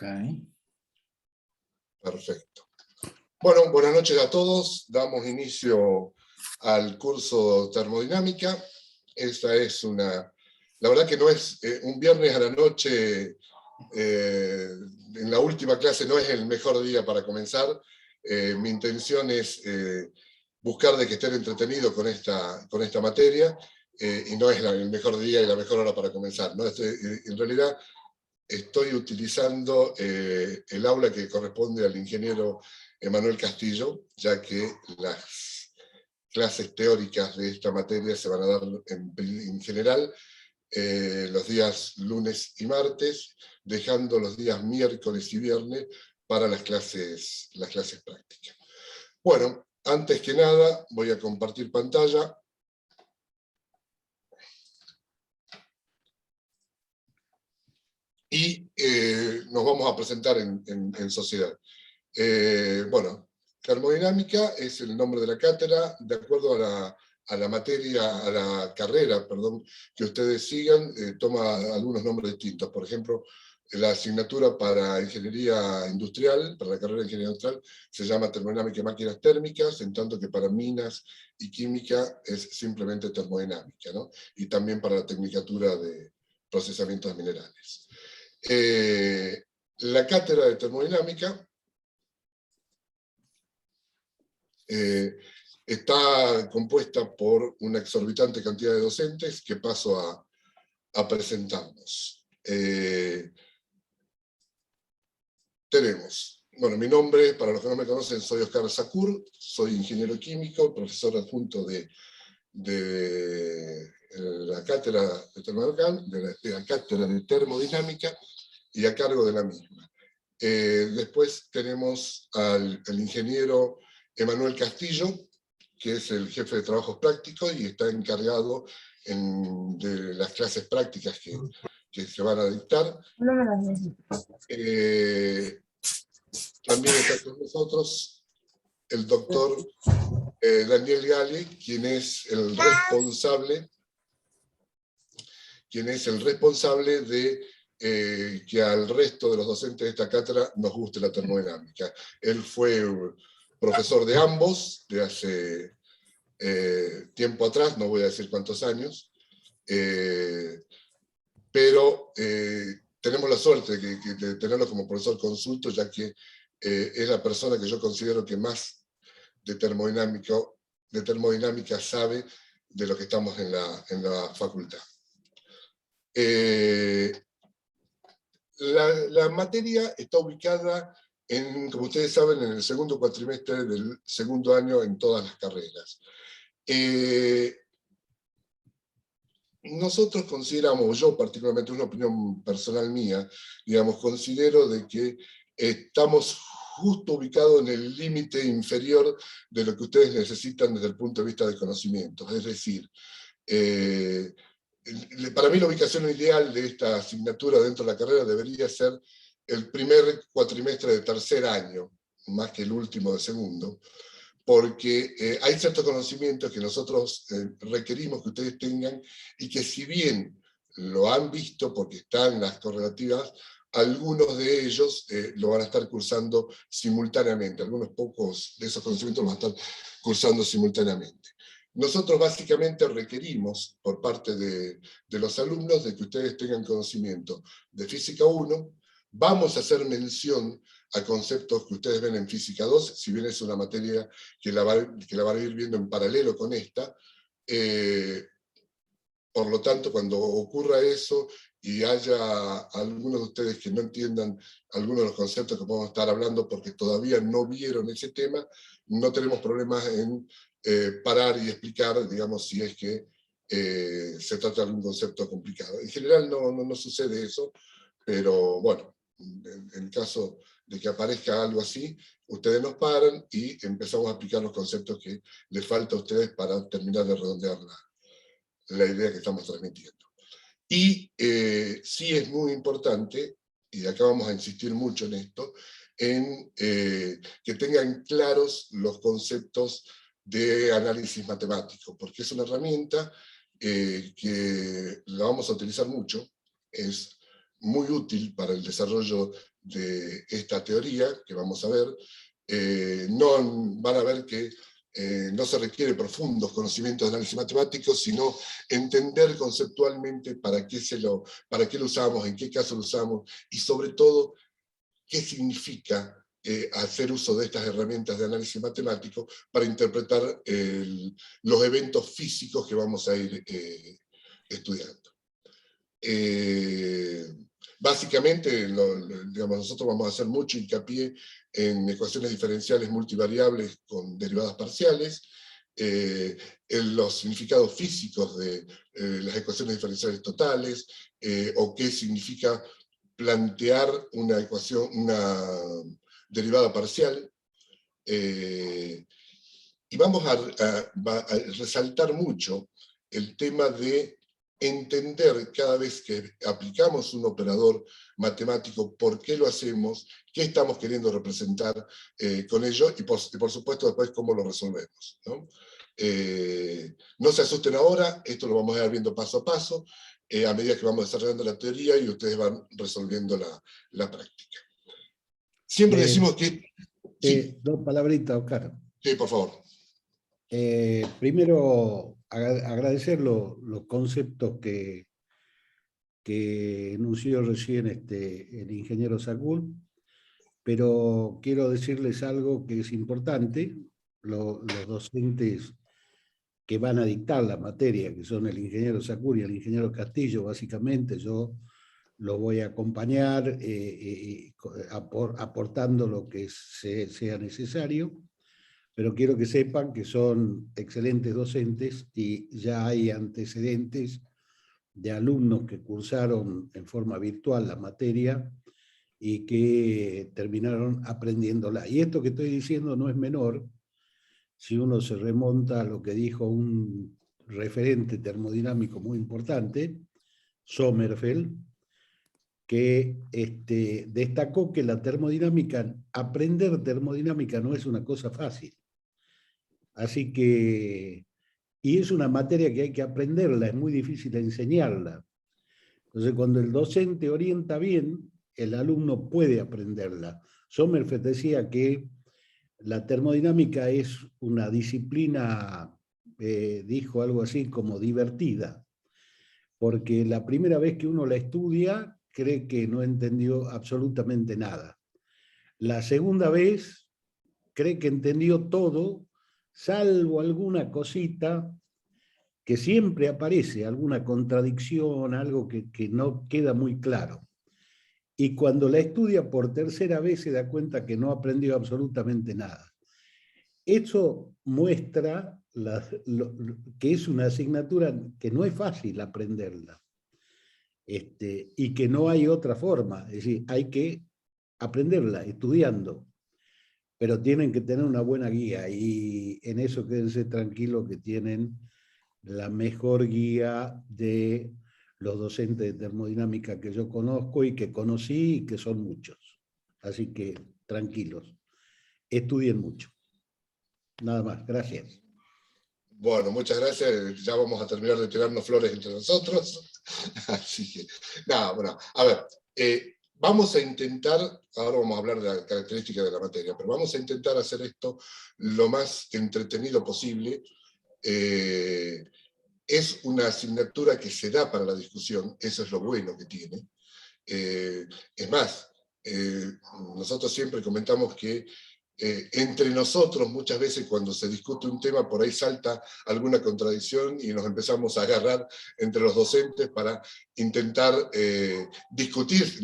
Ok. Perfecto. Bueno, buenas noches a todos. Damos inicio al curso Termodinámica. Esta es la verdad que no es un viernes a la noche, en la última clase no es el mejor día para comenzar. Mi intención es buscar de que estén entretenidos con esta materia, y no es el mejor día y la mejor hora para comenzar, ¿no? En realidad estoy utilizando el aula que corresponde al ingeniero Emanuel Castillo, ya que las clases teóricas de esta materia se van a dar en general los días lunes y martes, dejando los días miércoles y viernes para las clases prácticas. Bueno, antes que nada voy a compartir pantalla. Y nos vamos a presentar en sociedad. Bueno, termodinámica es el nombre de la cátedra, de acuerdo a la materia, a la carrera, perdón, que ustedes sigan, toma algunos nombres distintos. Por ejemplo, la asignatura para ingeniería industrial, para la carrera de ingeniería industrial, se llama termodinámica y máquinas térmicas, en tanto que para minas y química es simplemente termodinámica, ¿no? Y también para la tecnicatura de procesamiento de minerales. La cátedra de termodinámica está compuesta por una exorbitante cantidad de docentes que paso a presentarnos. Tenemos, bueno, mi nombre, para los que no me conocen, soy Oscar Sacur, soy ingeniero químico, profesor adjunto de la cátedra de termodinámica y a cargo de la misma. Después tenemos al ingeniero Emanuel Castillo, que es el jefe de trabajos prácticos y está encargado de las clases prácticas que se van a dictar. También está con nosotros el doctor Daniel Gali, quien es el responsable de que al resto de los docentes de esta cátedra nos guste la termodinámica. Él fue profesor de ambos de hace tiempo atrás, no voy a decir cuántos años, pero tenemos la suerte de tenerlo como profesor consulto, ya que es la persona que yo considero que más de termodinámica sabe de lo que estamos en la facultad. La materia está ubicada, como ustedes saben, en el segundo cuatrimestre del segundo año en todas las carreras. Nosotros consideramos, yo particularmente, una opinión personal mía, digamos, considero de que estamos justo ubicados en el límite inferior de lo que ustedes necesitan desde el punto de vista de conocimientos. Es decir, para mí la ubicación ideal de esta asignatura dentro de la carrera debería ser el primer cuatrimestre de tercer año, más que el último de segundo, porque hay ciertos conocimientos que nosotros requerimos que ustedes tengan y que si bien lo han visto porque están en las correlativas, algunos de ellos lo van a estar cursando simultáneamente, algunos pocos de esos conocimientos los van a estar cursando simultáneamente. Nosotros básicamente requerimos por parte de los alumnos de que ustedes tengan conocimiento de Física 1, vamos a hacer mención a conceptos que ustedes ven en Física 2, si bien es una materia que la van a ir viendo en paralelo con esta. Por lo tanto, cuando ocurra eso y haya algunos de ustedes que no entiendan algunos de los conceptos que podemos estar hablando porque todavía no vieron ese tema, no tenemos problemas en parar y explicar, digamos, si es que se trata de algún concepto complicado. En general no sucede eso, pero bueno, en caso de que aparezca algo así, ustedes nos paran y empezamos a explicar los conceptos que les falta a ustedes para terminar de redondear la idea que estamos transmitiendo. Y sí es muy importante, y acá vamos a insistir mucho en esto, en que tengan claros los conceptos de análisis matemático, porque es una herramienta que la vamos a utilizar mucho, es muy útil para el desarrollo de esta teoría que vamos a ver. No van a ver que no se requiere profundos conocimientos de análisis matemático, sino entender conceptualmente para qué lo usamos, en qué caso lo usamos, y sobre todo, qué significa hacer uso de estas herramientas de análisis matemático para interpretar los eventos físicos que vamos a ir estudiando. Básicamente, digamos, nosotros vamos a hacer mucho hincapié en ecuaciones diferenciales multivariables con derivadas parciales, en los significados físicos de las ecuaciones diferenciales totales, o qué significa plantear una ecuación, una derivada parcial, y vamos a resaltar mucho el tema de entender cada vez que aplicamos un operador matemático por qué lo hacemos, qué estamos queriendo representar con ello, y por supuesto después cómo lo resolvemos, ¿no? No se asusten ahora, esto lo vamos a ir viendo paso a paso, a medida que vamos desarrollando la teoría y ustedes van resolviendo la práctica. Siempre decimos que... Sí, dos palabritas, Oscar. sí, por favor. Primero, agradecer los conceptos que enunció recién el ingeniero Sacul, pero quiero decirles algo que es importante. Los docentes que van a dictar la materia, que son el ingeniero Sacul y el ingeniero Castillo, básicamente, yo los voy a acompañar aportando lo que sea necesario, pero quiero que sepan que son excelentes docentes y ya hay antecedentes de alumnos que cursaron en forma virtual la materia y que terminaron aprendiéndola. Y esto que estoy diciendo no es menor, si uno se remonta a lo que dijo un referente termodinámico muy importante, Sommerfeld, que destacó que la termodinámica, aprender termodinámica no es una cosa fácil. Así que, y es una materia que hay que aprenderla, es muy difícil enseñarla. Entonces, cuando el docente orienta bien, el alumno puede aprenderla. Sommerfeld decía que la termodinámica es una disciplina, dijo algo así como divertida, porque la primera vez que uno la estudia, cree que no entendió absolutamente nada. La segunda vez, cree que entendió todo, salvo alguna cosita que siempre aparece, alguna contradicción, algo que no queda muy claro. Y cuando la estudia por tercera vez se da cuenta que no aprendió absolutamente nada. Eso muestra que es una asignatura que no es fácil aprenderla. Y que no hay otra forma, es decir, hay que aprenderla estudiando, pero tienen que tener una buena guía y en eso quédense tranquilos que tienen la mejor guía de los docentes de termodinámica que yo conozco y que conocí y que son muchos. Así que tranquilos, estudien mucho. Nada más, gracias. Bueno, muchas gracias. Ya vamos a terminar de tirarnos flores entre nosotros. Así que, nada, bueno, a ver, vamos a intentar, ahora vamos a hablar de la característica de la materia, pero vamos a intentar hacer esto lo más entretenido posible. Es una asignatura que se da para la discusión, eso es lo bueno que tiene. Es más, nosotros siempre comentamos que entre nosotros muchas veces cuando se discute un tema por ahí salta alguna contradicción y nos empezamos a agarrar entre los docentes para intentar discutir,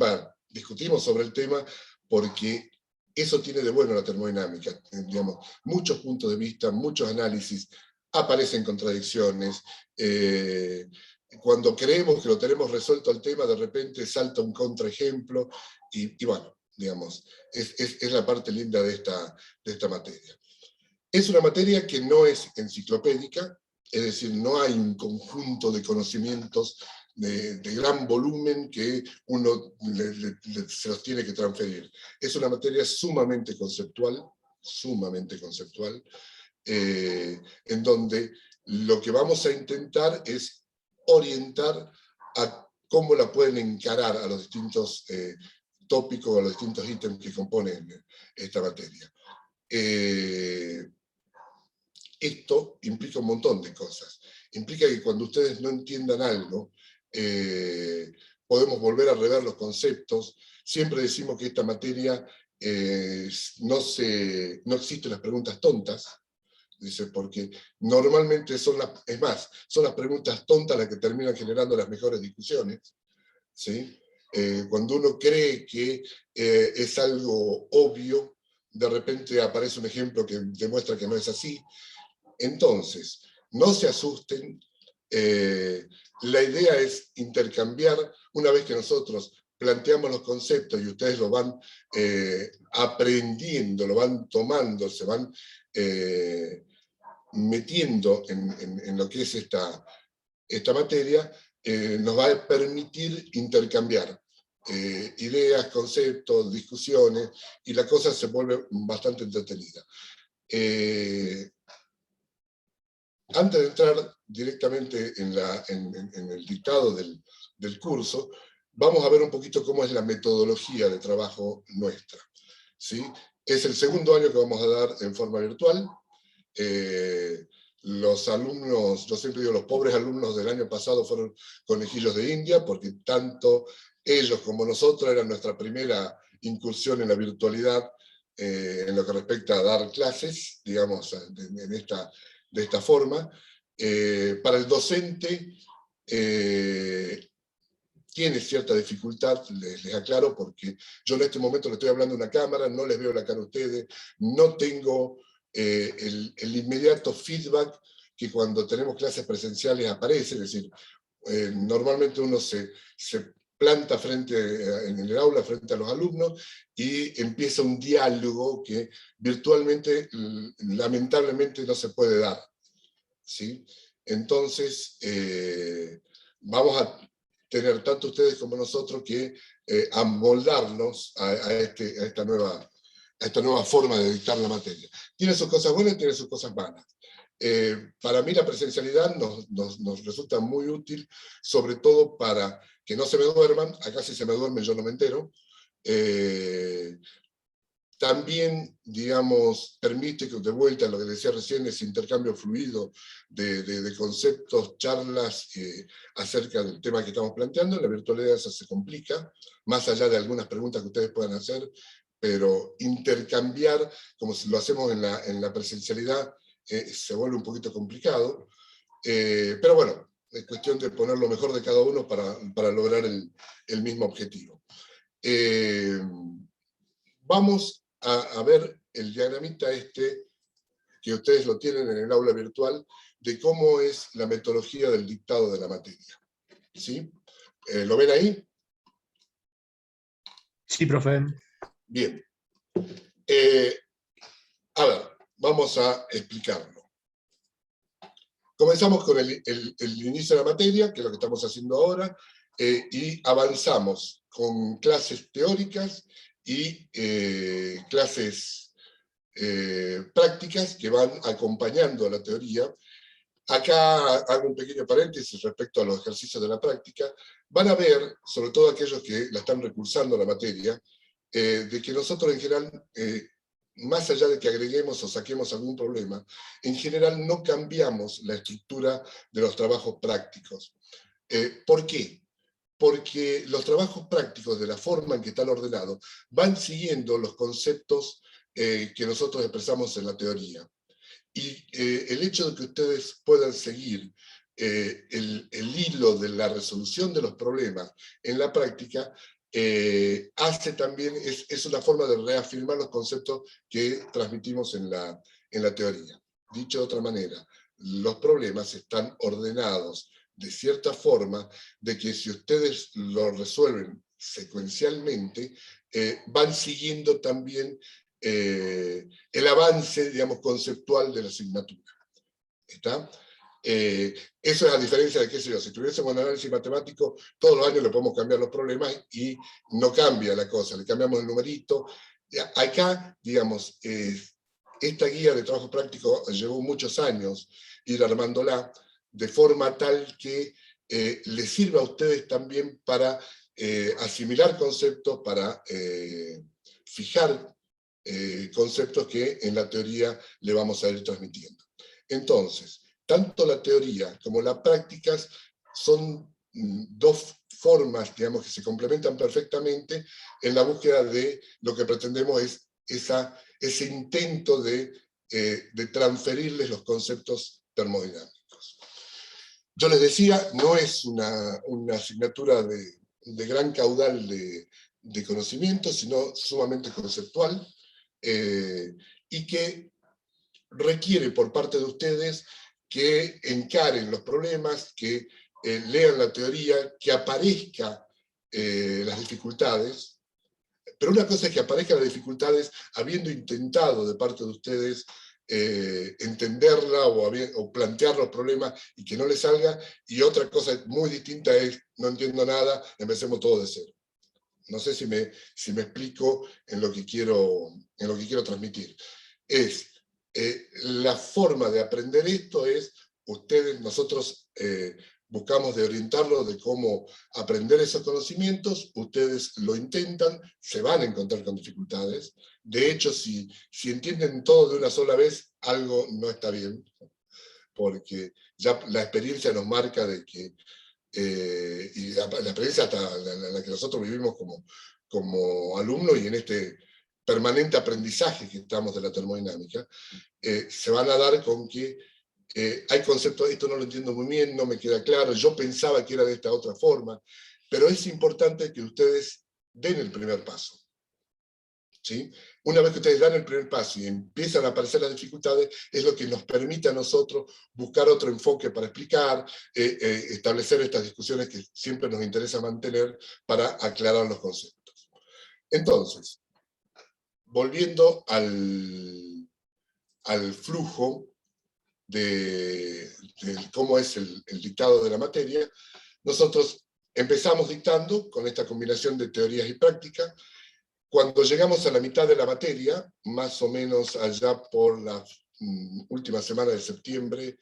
discutimos sobre el tema porque eso tiene de bueno la termodinámica, digamos, muchos puntos de vista, muchos análisis, aparecen contradicciones, cuando creemos que lo tenemos resuelto el tema, de repente salta un contraejemplo, y bueno, digamos, es la parte linda de esta materia. Es una materia que no es enciclopédica, es decir, no hay un conjunto de conocimientos de gran volumen que uno se los tiene que transferir. Es una materia sumamente conceptual, en donde lo que vamos a intentar es orientar a cómo la pueden encarar a los distintos tópicos, a los distintos ítems que componen esta materia. Esto implica un montón de cosas. Implica que cuando ustedes no entiendan algo, podemos volver a rever los conceptos. Siempre decimos que esta materia no existen las preguntas tontas, dice, porque normalmente son las preguntas tontas las que terminan generando las mejores discusiones, ¿sí? Cuando uno cree que es algo obvio, de repente aparece un ejemplo que demuestra que no es así. Entonces, no se asusten, la idea es intercambiar. Una vez que nosotros planteamos los conceptos y ustedes lo van aprendiendo, lo van tomando, se van metiendo en lo que es esta materia, nos va a permitir intercambiar ideas, conceptos, discusiones, y la cosa se vuelve bastante entretenida. Antes de entrar directamente en el dictado del curso, vamos a ver un poquito cómo es la metodología de trabajo nuestra, ¿sí? Es el segundo año que vamos a dar en forma virtual. Los alumnos, yo siempre digo, los pobres alumnos del año pasado fueron conejillos de India, porque tanto ellos como nosotros eran nuestra primera incursión en la virtualidad en lo que respecta a dar clases, digamos, de esta forma. Para el docente tiene cierta dificultad, les aclaro, porque yo en este momento le estoy hablando a una cámara, no les veo la cara a ustedes, no tengo el inmediato feedback que cuando tenemos clases presenciales aparece, es decir, normalmente uno se planta en el aula frente a los alumnos y empieza un diálogo que virtualmente lamentablemente no se puede dar, ¿sí? Entonces, vamos a tener tanto ustedes como nosotros que amoldarnos a esta nueva forma de dictar la materia. Tiene sus cosas buenas y tiene sus cosas malas. Para mí la presencialidad nos resulta muy útil, sobre todo para que no se me duerman. Acá si se me duermen yo no me entero. También, digamos, permite que, de vuelta a lo que decía recién, ese intercambio fluido de conceptos, charlas acerca del tema que estamos planteando. En la virtualidad eso se complica, más allá de algunas preguntas que ustedes puedan hacer, pero intercambiar, como lo hacemos en la presencialidad, se vuelve un poquito complicado. Pero bueno, es cuestión de poner lo mejor de cada uno para lograr el mismo objetivo. Vamos a ver el diagramita que ustedes lo tienen en el aula virtual, de cómo es la metodología del dictado de la materia. ¿Sí? ¿Lo ven ahí? Sí, profe. Bien. A ver, vamos a explicarlo. Comenzamos con el inicio de la materia, que es lo que estamos haciendo ahora, y avanzamos con clases teóricas y clases prácticas que van acompañando a la teoría. Acá hago un pequeño paréntesis respecto a los ejercicios de la práctica. Van a ver, sobre todo aquellos que la están recursando a la materia, de que nosotros en general, más allá de que agreguemos o saquemos algún problema, en general no cambiamos la estructura de los trabajos prácticos. ¿Por qué? Porque los trabajos prácticos, de la forma en que están ordenados, van siguiendo los conceptos que nosotros expresamos en la teoría. Y el hecho de que ustedes puedan seguir el hilo de la resolución de los problemas en la práctica, hace también, es una forma de reafirmar los conceptos que transmitimos en la teoría. Dicho de otra manera, los problemas están ordenados de cierta forma, de que si ustedes lo resuelven secuencialmente, van siguiendo también el avance, digamos, conceptual de la asignatura. ¿Está? Eso es a diferencia de, qué sé yo, si tuviésemos un análisis matemático, todos los años le podemos cambiar los problemas y no cambia la cosa, le cambiamos el numerito. Acá, digamos, esta guía de trabajo práctico llevó muchos años ir armándola, de forma tal que les sirva a ustedes también para asimilar conceptos, para fijar conceptos que en la teoría le vamos a ir transmitiendo. Entonces, tanto la teoría como las prácticas son dos formas, digamos, que se complementan perfectamente en la búsqueda de lo que pretendemos es ese intento de transferirles los conceptos termodinámicos. Yo les decía, no es una asignatura de gran caudal de conocimiento, sino sumamente conceptual, y que requiere por parte de ustedes que encaren los problemas, que lean la teoría, que aparezcan las dificultades, pero una cosa es que aparezcan las dificultades habiendo intentado de parte de ustedes entenderla o plantear los problemas y que no les salga, y otra cosa muy distinta es, no entiendo nada, empecemos todo de cero. No sé si me explico en lo que quiero transmitir. La forma de aprender esto es, nosotros buscamos de orientarlos de cómo aprender esos conocimientos, ustedes lo intentan, se van a encontrar con dificultades. De hecho, si entienden todo de una sola vez, algo no está bien, porque ya la experiencia nos marca de que, y la experiencia hasta la que nosotros vivimos como alumnos y en este permanente aprendizaje que estamos de la termodinámica, se van a dar con que hay conceptos, esto no lo entiendo muy bien, no me queda claro, yo pensaba que era de esta otra forma, pero es importante que ustedes den el primer paso. ¿Sí? Una vez que ustedes dan el primer paso y empiezan a aparecer las dificultades, es lo que nos permite a nosotros buscar otro enfoque para explicar, establecer estas discusiones que siempre nos interesa mantener para aclarar los conceptos. Entonces, volviendo al flujo de cómo es el dictado de la materia, nosotros empezamos dictando con esta combinación de teorías y prácticas. Cuando llegamos a la mitad de la materia, más o menos allá por la última semana de septiembre,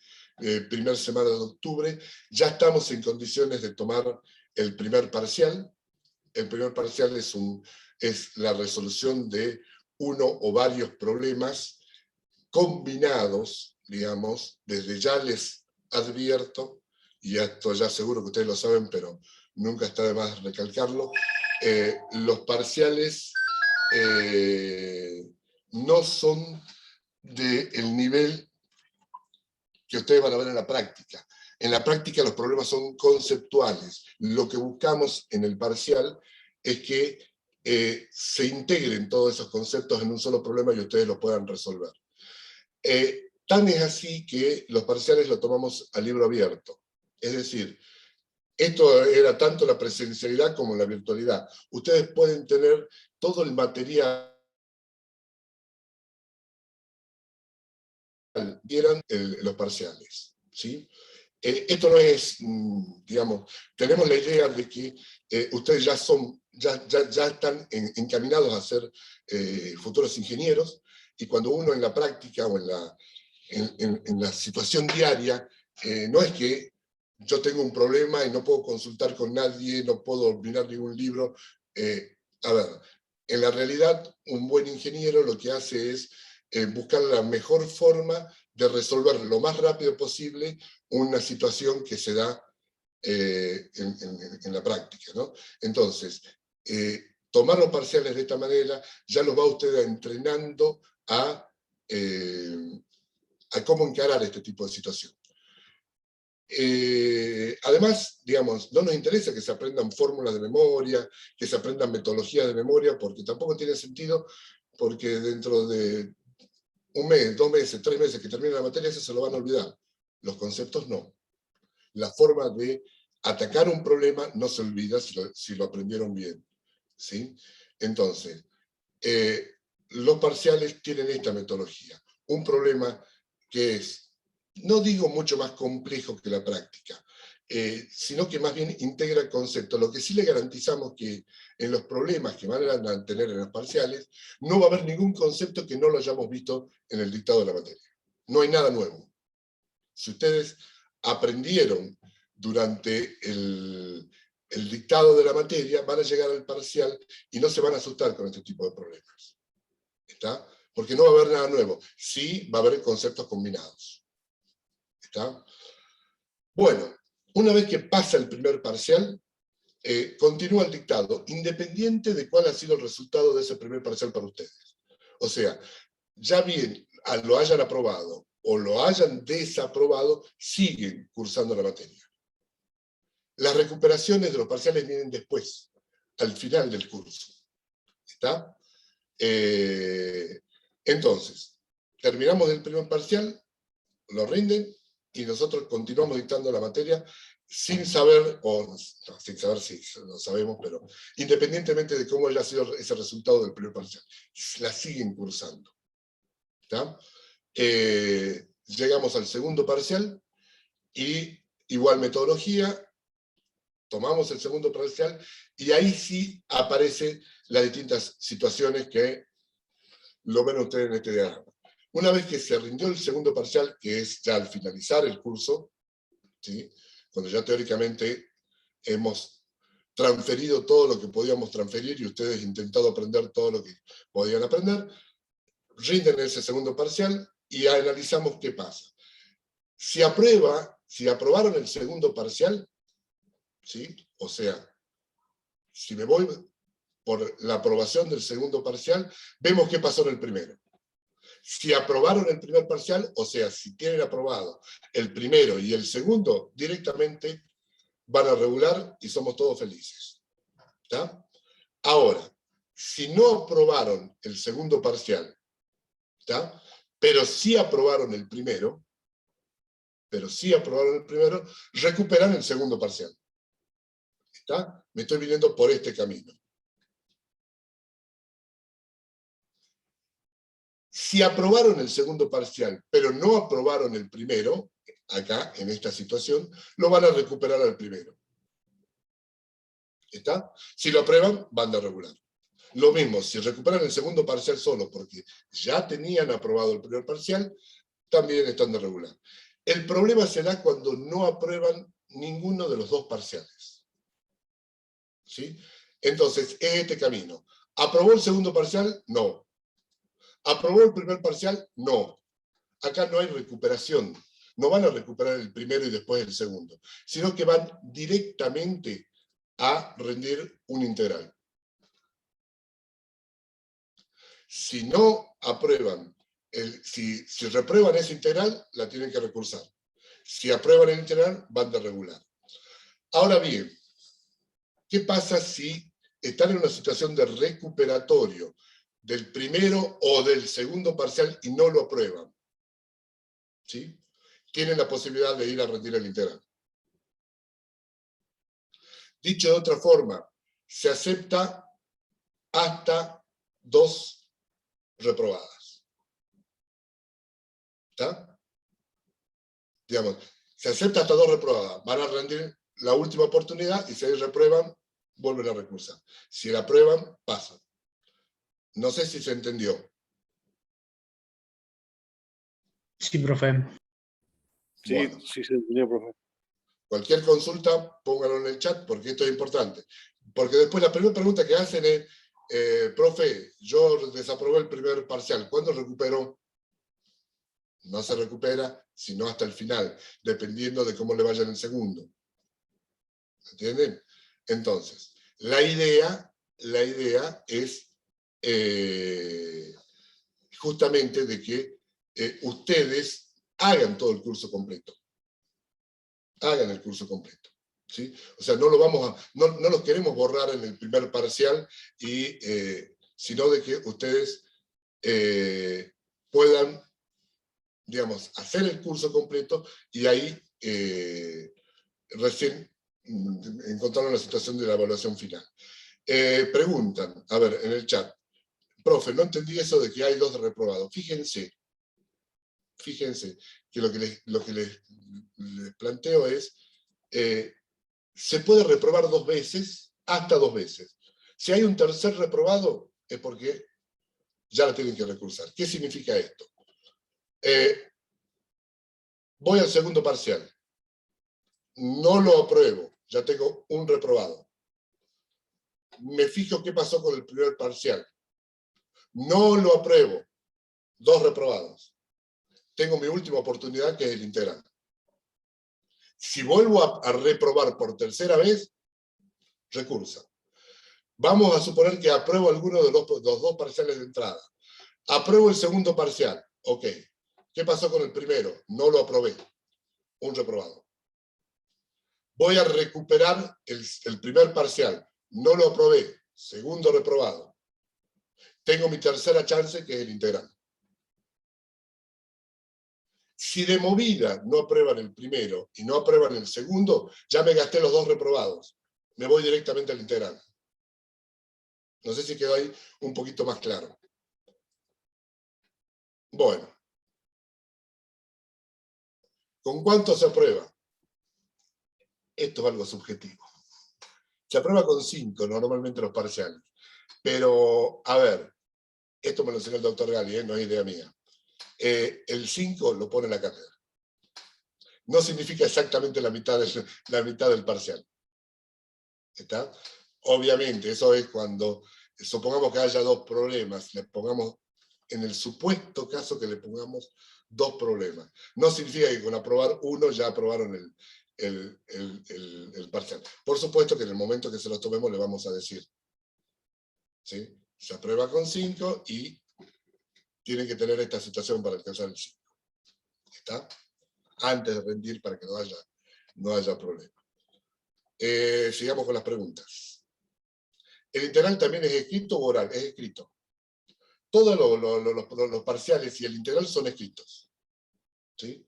primera semana de octubre, ya estamos en condiciones de tomar el primer parcial. El primer parcial es la resolución de uno o varios problemas combinados, digamos. Desde ya les advierto, y esto ya seguro que ustedes lo saben, pero nunca está de más recalcarlo, los parciales no son del nivel que ustedes van a ver en la práctica. En la práctica los problemas son conceptuales. Lo que buscamos en el parcial es que se integren todos esos conceptos en un solo problema y ustedes los puedan resolver. Tan es así que los parciales lo tomamos a libro abierto. Es decir, esto era tanto la presencialidad como la virtualidad. Ustedes pueden tener todo el material, vieran los parciales, ¿sí? Esto no es, digamos, tenemos la idea de que ustedes ya están encaminados a ser futuros ingenieros, y cuando uno en la práctica o en la situación diaria, no es que yo tengo un problema y no puedo consultar con nadie, no puedo mirar ningún libro. A ver, en la realidad, un buen ingeniero lo que hace es buscar la mejor forma de resolver lo más rápido posible una situación que se da en la práctica, ¿no? Entonces, tomar los parciales de esta manera ya los va usted entrenando a cómo encarar este tipo de situación. Además, digamos, no nos interesa que se aprendan fórmulas de memoria, que se aprendan metodologías de memoria, porque tampoco tiene sentido, porque dentro de un mes, 2 meses, 3 meses que termine la materia, eso se lo van a olvidar. Los conceptos no. La forma de atacar un problema no se olvida si lo aprendieron bien, ¿sí? Entonces, los parciales tienen esta metodología. Un problema que es, no digo mucho más complejo que la práctica, sino que más bien integra el concepto. Lo que sí le garantizamos que en los problemas que van a tener en los parciales, no va a haber ningún concepto que no lo hayamos visto en el dictado de la materia. No hay nada nuevo. Si ustedes aprendieron durante el dictado de la materia, van a llegar al parcial y no se van a asustar con este tipo de problemas. ¿Está? Porque no va a haber nada nuevo. Sí va a haber conceptos combinados. ¿Está? Bueno, una vez que pasa el primer parcial, continúa el dictado, independiente de cuál ha sido el resultado de ese primer parcial para ustedes. O sea, ya bien lo hayan aprobado o lo hayan desaprobado, siguen cursando la materia. Las recuperaciones de los parciales vienen después, al final del curso. ¿Está? Entonces, terminamos el primer parcial, lo rinden, y nosotros continuamos dictando la materia sin saber, o no, sin saber si lo sabemos, pero independientemente de cómo haya sido ese resultado del primer parcial, la siguen cursando. ¿Está? Llegamos al segundo parcial, y igual metodología, tomamos el segundo parcial, y ahí sí aparecen las distintas situaciones que lo ven ustedes en este diagrama. Una vez que se rindió el segundo parcial, que es ya al finalizar el curso, ¿sí? Cuando ya teóricamente hemos transferido todo lo que podíamos transferir y ustedes intentado aprender todo lo que podían aprender, rinden ese segundo parcial y analizamos qué pasa. Si aprobaron el segundo parcial, ¿sí? O sea, si me voy por la aprobación del segundo parcial, vemos qué pasó en el primero. Si aprobaron el primer parcial, o sea, si tienen aprobado el primero y el segundo, directamente van a regular y somos todos felices. ¿Está? Ahora, si no aprobaron el segundo parcial, ¿está? Pero sí aprobaron el primero, recuperan el segundo parcial. ¿Está? Me estoy viniendo por este camino. Si aprobaron el segundo parcial, pero no aprobaron el primero, acá, en esta situación, lo van a recuperar al primero. ¿Está? Si lo aprueban, van a regular. Lo mismo, si recuperan el segundo parcial solo porque ya tenían aprobado el primer parcial, también están de regular. El problema será cuando no aprueban ninguno de los dos parciales. ¿Sí? Entonces, es este camino. ¿Aprobó el segundo parcial? No. ¿Aprobó el primer parcial? No. Acá no hay recuperación. No van a recuperar el primero y después el segundo, sino que van directamente a rendir un integral. Si no aprueban, si reprueban esa integral, la tienen que recursar. Si aprueban el integral, van de regular. Ahora bien, ¿qué pasa si están en una situación de recuperatorio del primero o del segundo parcial y no lo aprueban? ¿Sí? Tienen la posibilidad de ir a rendir el integral. Dicho de otra forma, se acepta hasta 2 reprobadas. ¿Está? Digamos, se acepta hasta 2 reprobadas. Van a rendir la última oportunidad y si reprueban, vuelven a recursar. Si la aprueban, pasan. No sé si se entendió. Sí, profe. Sí, Bueno. sí se entendió, profe. Cualquier consulta, pónganlo en el chat porque esto es importante. Porque después la primera pregunta que hacen es, profe, yo desaprobé el primer parcial, ¿cuándo recupero? No se recupera, sino hasta el final, dependiendo de cómo le vaya en el segundo. ¿Entienden? Entonces, la idea es justamente de que ustedes hagan todo el curso completo. Hagan el curso completo. ¿Sí? O sea, no los queremos borrar en el primer parcial, sino de que ustedes puedan, digamos, hacer el curso completo y ahí recién encontrar una situación de la evaluación final. Preguntan, a ver, en el chat, profe, no entendí eso de que hay 2 reprobados. Fíjense que lo que les planteo es, se puede reprobar 2 veces, hasta 2 veces. Si hay un tercer reprobado, es porque ya la tienen que recursar. ¿Qué significa esto? Voy al segundo parcial. no lo apruebo, ya tengo un reprobado. Me fijo qué pasó con el primer parcial. No lo apruebo, 2 reprobados. Tengo mi última oportunidad, que es el integral. Si vuelvo a reprobar por tercera vez, recursa. Vamos a suponer que apruebo alguno de los 2 parciales de entrada. Apruebo el segundo parcial. Ok. ¿Qué pasó con el primero? No lo aprobé. Un reprobado. Voy a recuperar el primer parcial. No lo aprobé. Segundo reprobado. Tengo mi tercera chance, que es el integral. Si de movida no aprueban el primero y no aprueban el segundo, ya me gasté los 2 reprobados. Me voy directamente al integral. No sé si quedó ahí un poquito más claro. Bueno. ¿Con cuánto se aprueba? Esto es algo subjetivo. Se aprueba con 5 normalmente los parciales. Pero, a ver, esto me lo enseñó el doctor Gali, no es idea mía. El 5 lo pone en la cátedra. No significa exactamente la mitad del parcial. ¿Está? Obviamente, eso es cuando, supongamos que haya 2 problemas, le pongamos, en el supuesto caso que le pongamos 2 problemas. No significa que con aprobar uno ya aprobaron el parcial. Por supuesto que en el momento que se los tomemos le vamos a decir. ¿Sí? Se aprueba con 5 y tienen que tener esta situación para alcanzar el 5. ¿Está? Antes de rendir para que no haya problema. Sigamos con las preguntas. ¿El integral también es escrito o oral? Es escrito. Todos los parciales y el integral son escritos. ¿Sí?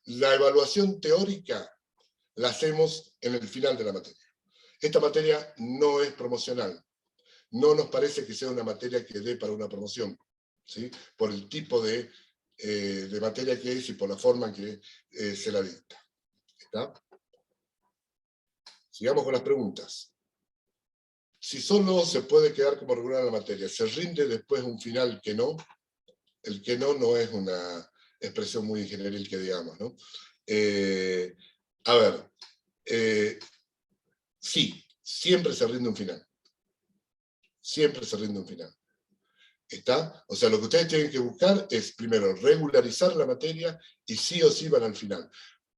La evaluación teórica la hacemos en el final de la materia. Esta materia no es promocional. No nos parece que sea una materia que dé para una promoción, ¿sí? Por el tipo de materia que es y por la forma en que se la dicta. ¿Está? Sigamos con las preguntas. Si solo se puede quedar como regular la materia, ¿se rinde después un final que no? El que no es una expresión muy ingenieril que digamos, ¿no? A ver, sí, siempre se rinde un final. Siempre se rinde un final. ¿Está? O sea, lo que ustedes tienen que buscar es, primero, regularizar la materia y sí o sí van al final.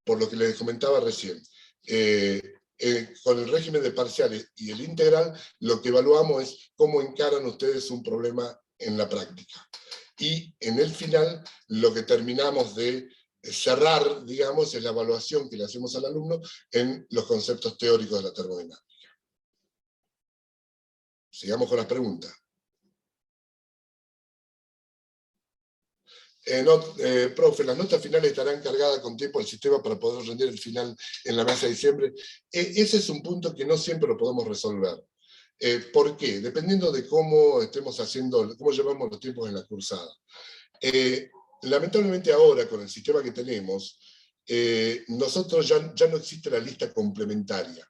Por lo que les comentaba recién. Con el régimen de parciales y el integral, lo que evaluamos es cómo encaran ustedes un problema en la práctica. Y en el final, lo que terminamos de cerrar, digamos, es la evaluación que le hacemos al alumno en los conceptos teóricos de la termodinámica. Sigamos con las preguntas. Profe, ¿las notas finales estarán cargadas con tiempo al sistema para poder rendir el final en la mesa de diciembre? Ese es un punto que no siempre lo podemos resolver. ¿Por qué? Dependiendo de cómo estemos haciendo, cómo llevamos los tiempos en la cursada. Lamentablemente ahora, con el sistema que tenemos, nosotros ya no existe la lista complementaria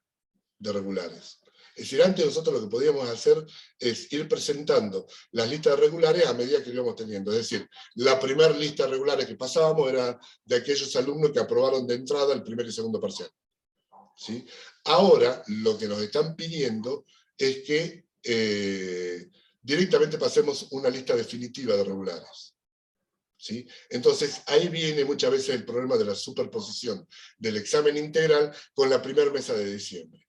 de regulares. Es decir, antes nosotros lo que podíamos hacer es ir presentando las listas regulares a medida que íbamos teniendo. Es decir, la primera lista de regulares que pasábamos era de aquellos alumnos que aprobaron de entrada el primer y segundo parcial. ¿Sí? Ahora, lo que nos están pidiendo es que directamente pasemos una lista definitiva de regulares. ¿Sí? Entonces, ahí viene muchas veces el problema de la superposición del examen integral con la primera mesa de diciembre.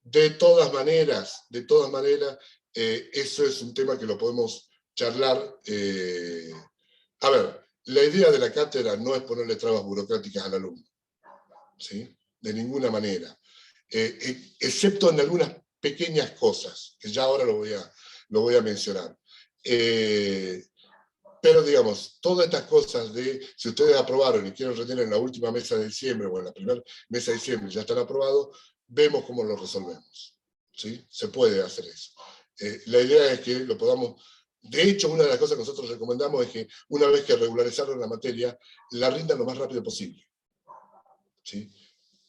De todas maneras, eso es un tema que lo podemos charlar. A ver, la idea de la cátedra no es ponerle trabas burocráticas al alumno, ¿sí? De ninguna manera. Excepto en algunas pequeñas cosas, que ya ahora lo voy a mencionar. Pero digamos, todas estas cosas de, si ustedes aprobaron y quieren rendir en la última mesa de diciembre o en la primera mesa de diciembre ya están aprobados, vemos cómo lo resolvemos. ¿Sí? Se puede hacer eso. La idea es que lo podamos... De hecho, una de las cosas que nosotros recomendamos es que una vez que regularizaron la materia, la rindan lo más rápido posible. ¿Sí?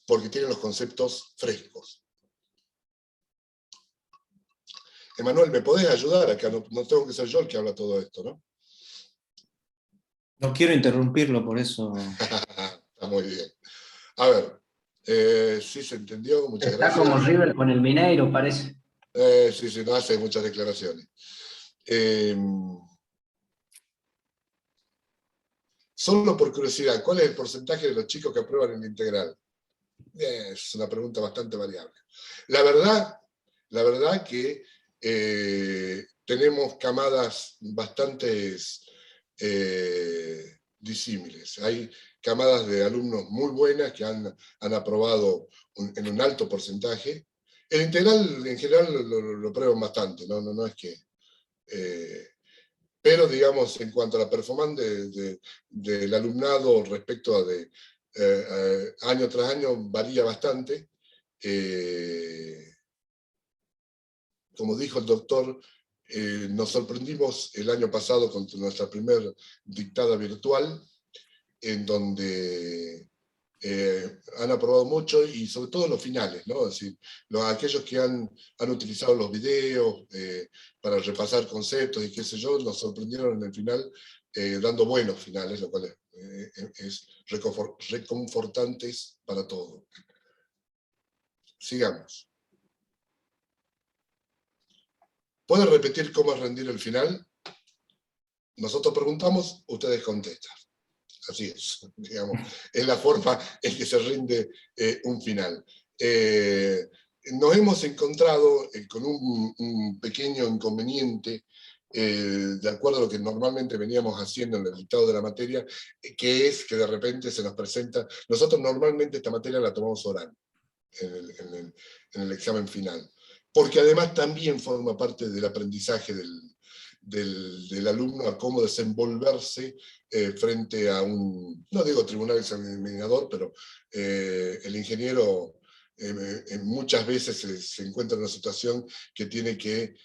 Porque tienen los conceptos frescos. Emanuel, ¿me podés ayudar acá? No tengo que ser yo el que habla todo esto, ¿no? No quiero interrumpirlo, por eso. Está muy bien. A ver, Sí, se entendió, muchas Está gracias. como River con el Mineiro, parece. Sí, no hace muchas declaraciones. Solo por curiosidad, ¿cuál es el porcentaje de los chicos que aprueban el integral? Es una pregunta bastante variable. La verdad que tenemos camadas bastante disímiles. Hay camadas de alumnos muy buenas que han aprobado en un alto porcentaje. El integral en general lo aprueban bastante, no es que... pero digamos, en cuanto a la performance del alumnado respecto a año tras año, varía bastante. Como dijo el doctor, nos sorprendimos el año pasado con nuestra primera dictada virtual, en donde han aprobado mucho, y sobre todo los finales, ¿no? Es decir, aquellos que han utilizado los videos para repasar conceptos y qué sé yo, nos sorprendieron en el final dando buenos finales, lo cual es reconfortantes para todos. Sigamos. ¿Puede repetir cómo es rendir el final? Nosotros preguntamos, ustedes contestan. Así es, digamos, es la forma en que se rinde un final. Nos hemos encontrado con un pequeño inconveniente, de acuerdo a lo que normalmente veníamos haciendo en el dictado de la materia, que es que de repente se nos presenta, nosotros normalmente esta materia la tomamos oral, en el examen final, porque además también forma parte del aprendizaje del alumno a cómo desenvolverse frente a no digo tribunal examinador, pero el ingeniero muchas veces se encuentra en una situación que tiene que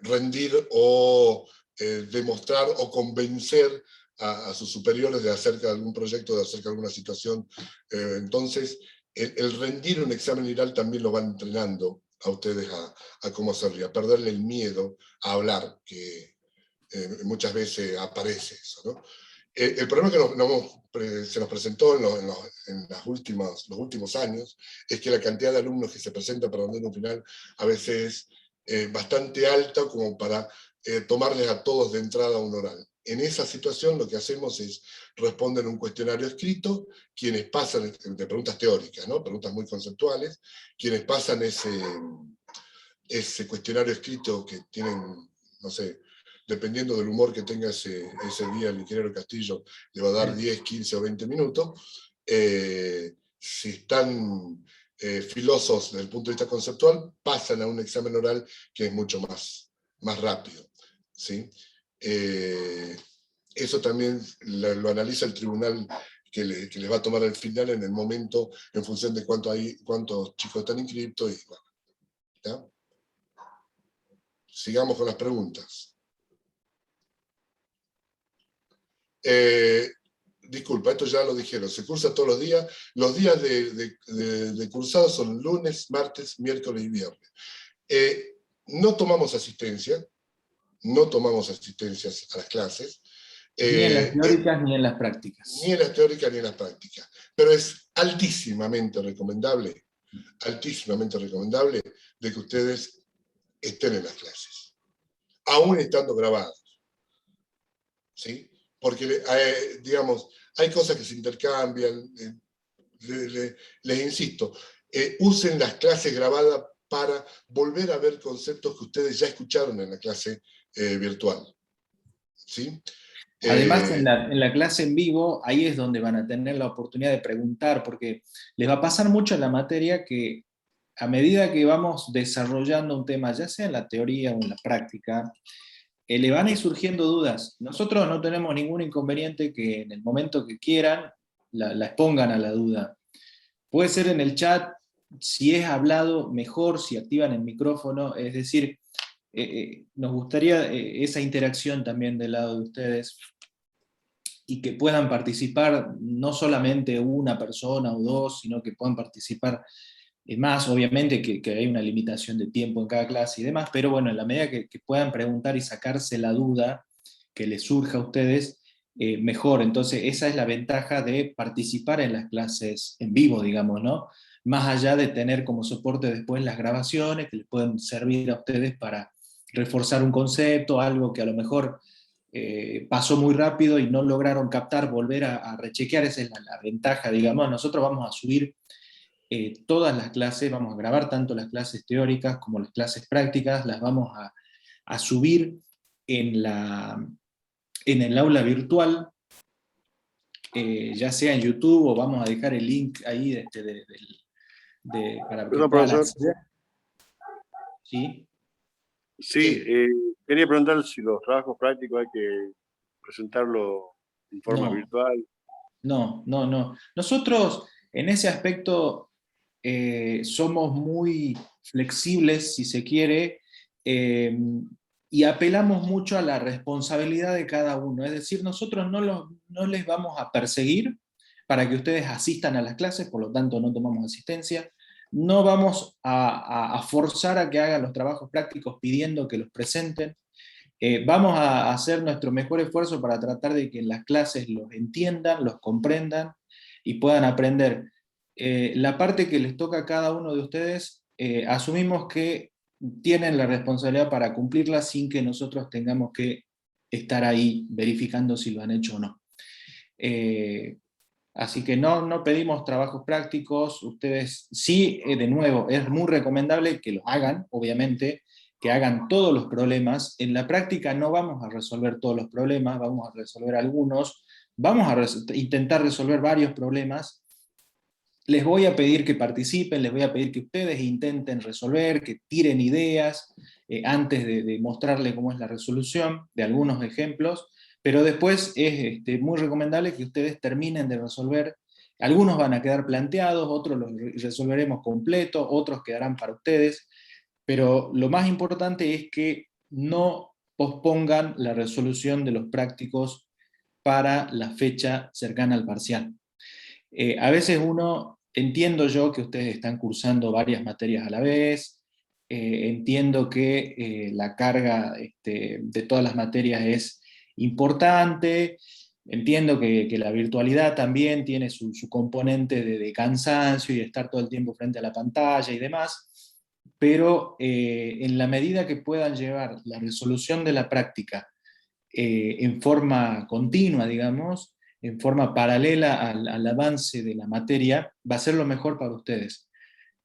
rendir o demostrar o convencer a sus superiores de acerca de algún proyecto, de acerca de alguna situación. Entonces, el rendir un examen oral también lo va entrenando a ustedes a cómo hacerlo, a perderle el miedo a hablar, que muchas veces aparece eso, ¿no? El problema que se nos presentó en los últimos años es que la cantidad de alumnos que se presentan para rendir un final a veces es bastante alta como para tomarles a todos de entrada un oral. En esa situación lo que hacemos es responder un cuestionario escrito, quienes pasan, de preguntas teóricas, ¿no? Preguntas muy conceptuales, quienes pasan ese cuestionario escrito que tienen, no sé, dependiendo del humor que tenga ese día el ingeniero Castillo, le va a dar 10, 15 o 20 minutos. Si están filosos desde el punto de vista conceptual, pasan a un examen oral que es mucho más rápido, ¿sí? Eso también lo analiza el tribunal que les va a tomar el final en el momento, en función de cuántos chicos están inscritos. Y, bueno, ¿ya? Sigamos con las preguntas. Disculpa, esto ya lo dijeron, se cursa todos los días. Los días de cursado son lunes, martes, miércoles y viernes. No tomamos asistencia, a las clases. Ni en las teóricas ni en las prácticas. Ni en las teóricas ni en las prácticas. Pero es altísimamente recomendable de que ustedes estén en las clases, aún estando grabados. ¿Sí? Porque, digamos, hay cosas que se intercambian. Les insisto, usen las clases grabadas para volver a ver conceptos que ustedes ya escucharon en la clase virtual. ¿Sí? Además, en la clase en vivo, ahí es donde van a tener la oportunidad de preguntar, porque les va a pasar mucho en la materia que a medida que vamos desarrollando un tema, ya sea en la teoría o en la práctica, le van a ir surgiendo dudas. Nosotros no tenemos ningún inconveniente que en el momento que quieran la expongan a la duda. Puede ser en el chat, si es hablado, mejor, si activan el micrófono, es decir, nos gustaría esa interacción también del lado de ustedes, y que puedan participar no solamente una persona o dos, sino que puedan participar más, obviamente que hay una limitación de tiempo en cada clase y demás, pero bueno, en la medida que puedan preguntar y sacarse la duda que les surja a ustedes, mejor. Entonces, esa es la ventaja de participar en las clases en vivo, digamos, ¿no? Más allá de tener como soporte después las grabaciones que les pueden servir a ustedes para reforzar un concepto, algo que a lo mejor pasó muy rápido y no lograron captar, volver a rechequear, esa es la ventaja, digamos. Nosotros vamos a subir todas las clases, vamos a grabar tanto las clases teóricas como las clases prácticas, las vamos a subir en el aula virtual, ya sea en YouTube, o vamos a dejar el link ahí para que Perdón, puedan profesor. acceder. ¿Sí? Sí, quería preguntar si los trabajos prácticos hay que presentarlo en forma No. virtual. No. Nosotros en ese aspecto somos muy flexibles, si se quiere, y apelamos mucho a la responsabilidad de cada uno. Es decir, nosotros no les vamos a perseguir para que ustedes asistan a las clases, por lo tanto no tomamos asistencia. No vamos a forzar a que hagan los trabajos prácticos pidiendo que los presenten. Vamos a hacer nuestro mejor esfuerzo para tratar de que en las clases los entiendan, los comprendan y puedan aprender. La parte que les toca a cada uno de ustedes, asumimos que tienen la responsabilidad para cumplirla sin que nosotros tengamos que estar ahí verificando si lo han hecho o no. Así que no pedimos trabajos prácticos. Ustedes sí, de nuevo, es muy recomendable que lo hagan, obviamente, que hagan todos los problemas. En la práctica no vamos a resolver todos los problemas, vamos a resolver algunos, vamos a intentar resolver varios problemas. Les voy a pedir que participen, les voy a pedir que ustedes intenten resolver, que tiren ideas antes de mostrarles cómo es la resolución de algunos ejemplos, pero después es muy recomendable que ustedes terminen de resolver. Algunos van a quedar planteados, otros los resolveremos completos, otros quedarán para ustedes, pero lo más importante es que no pospongan la resolución de los prácticos para la fecha cercana al parcial. A veces entiendo yo que ustedes están cursando varias materias a la vez, entiendo que la carga de todas las materias es importante, entiendo que la virtualidad también tiene su componente de cansancio y de estar todo el tiempo frente a la pantalla y demás, pero en la medida que puedan llevar la resolución de la práctica en forma continua, digamos, en forma paralela al avance de la materia, va a ser lo mejor para ustedes.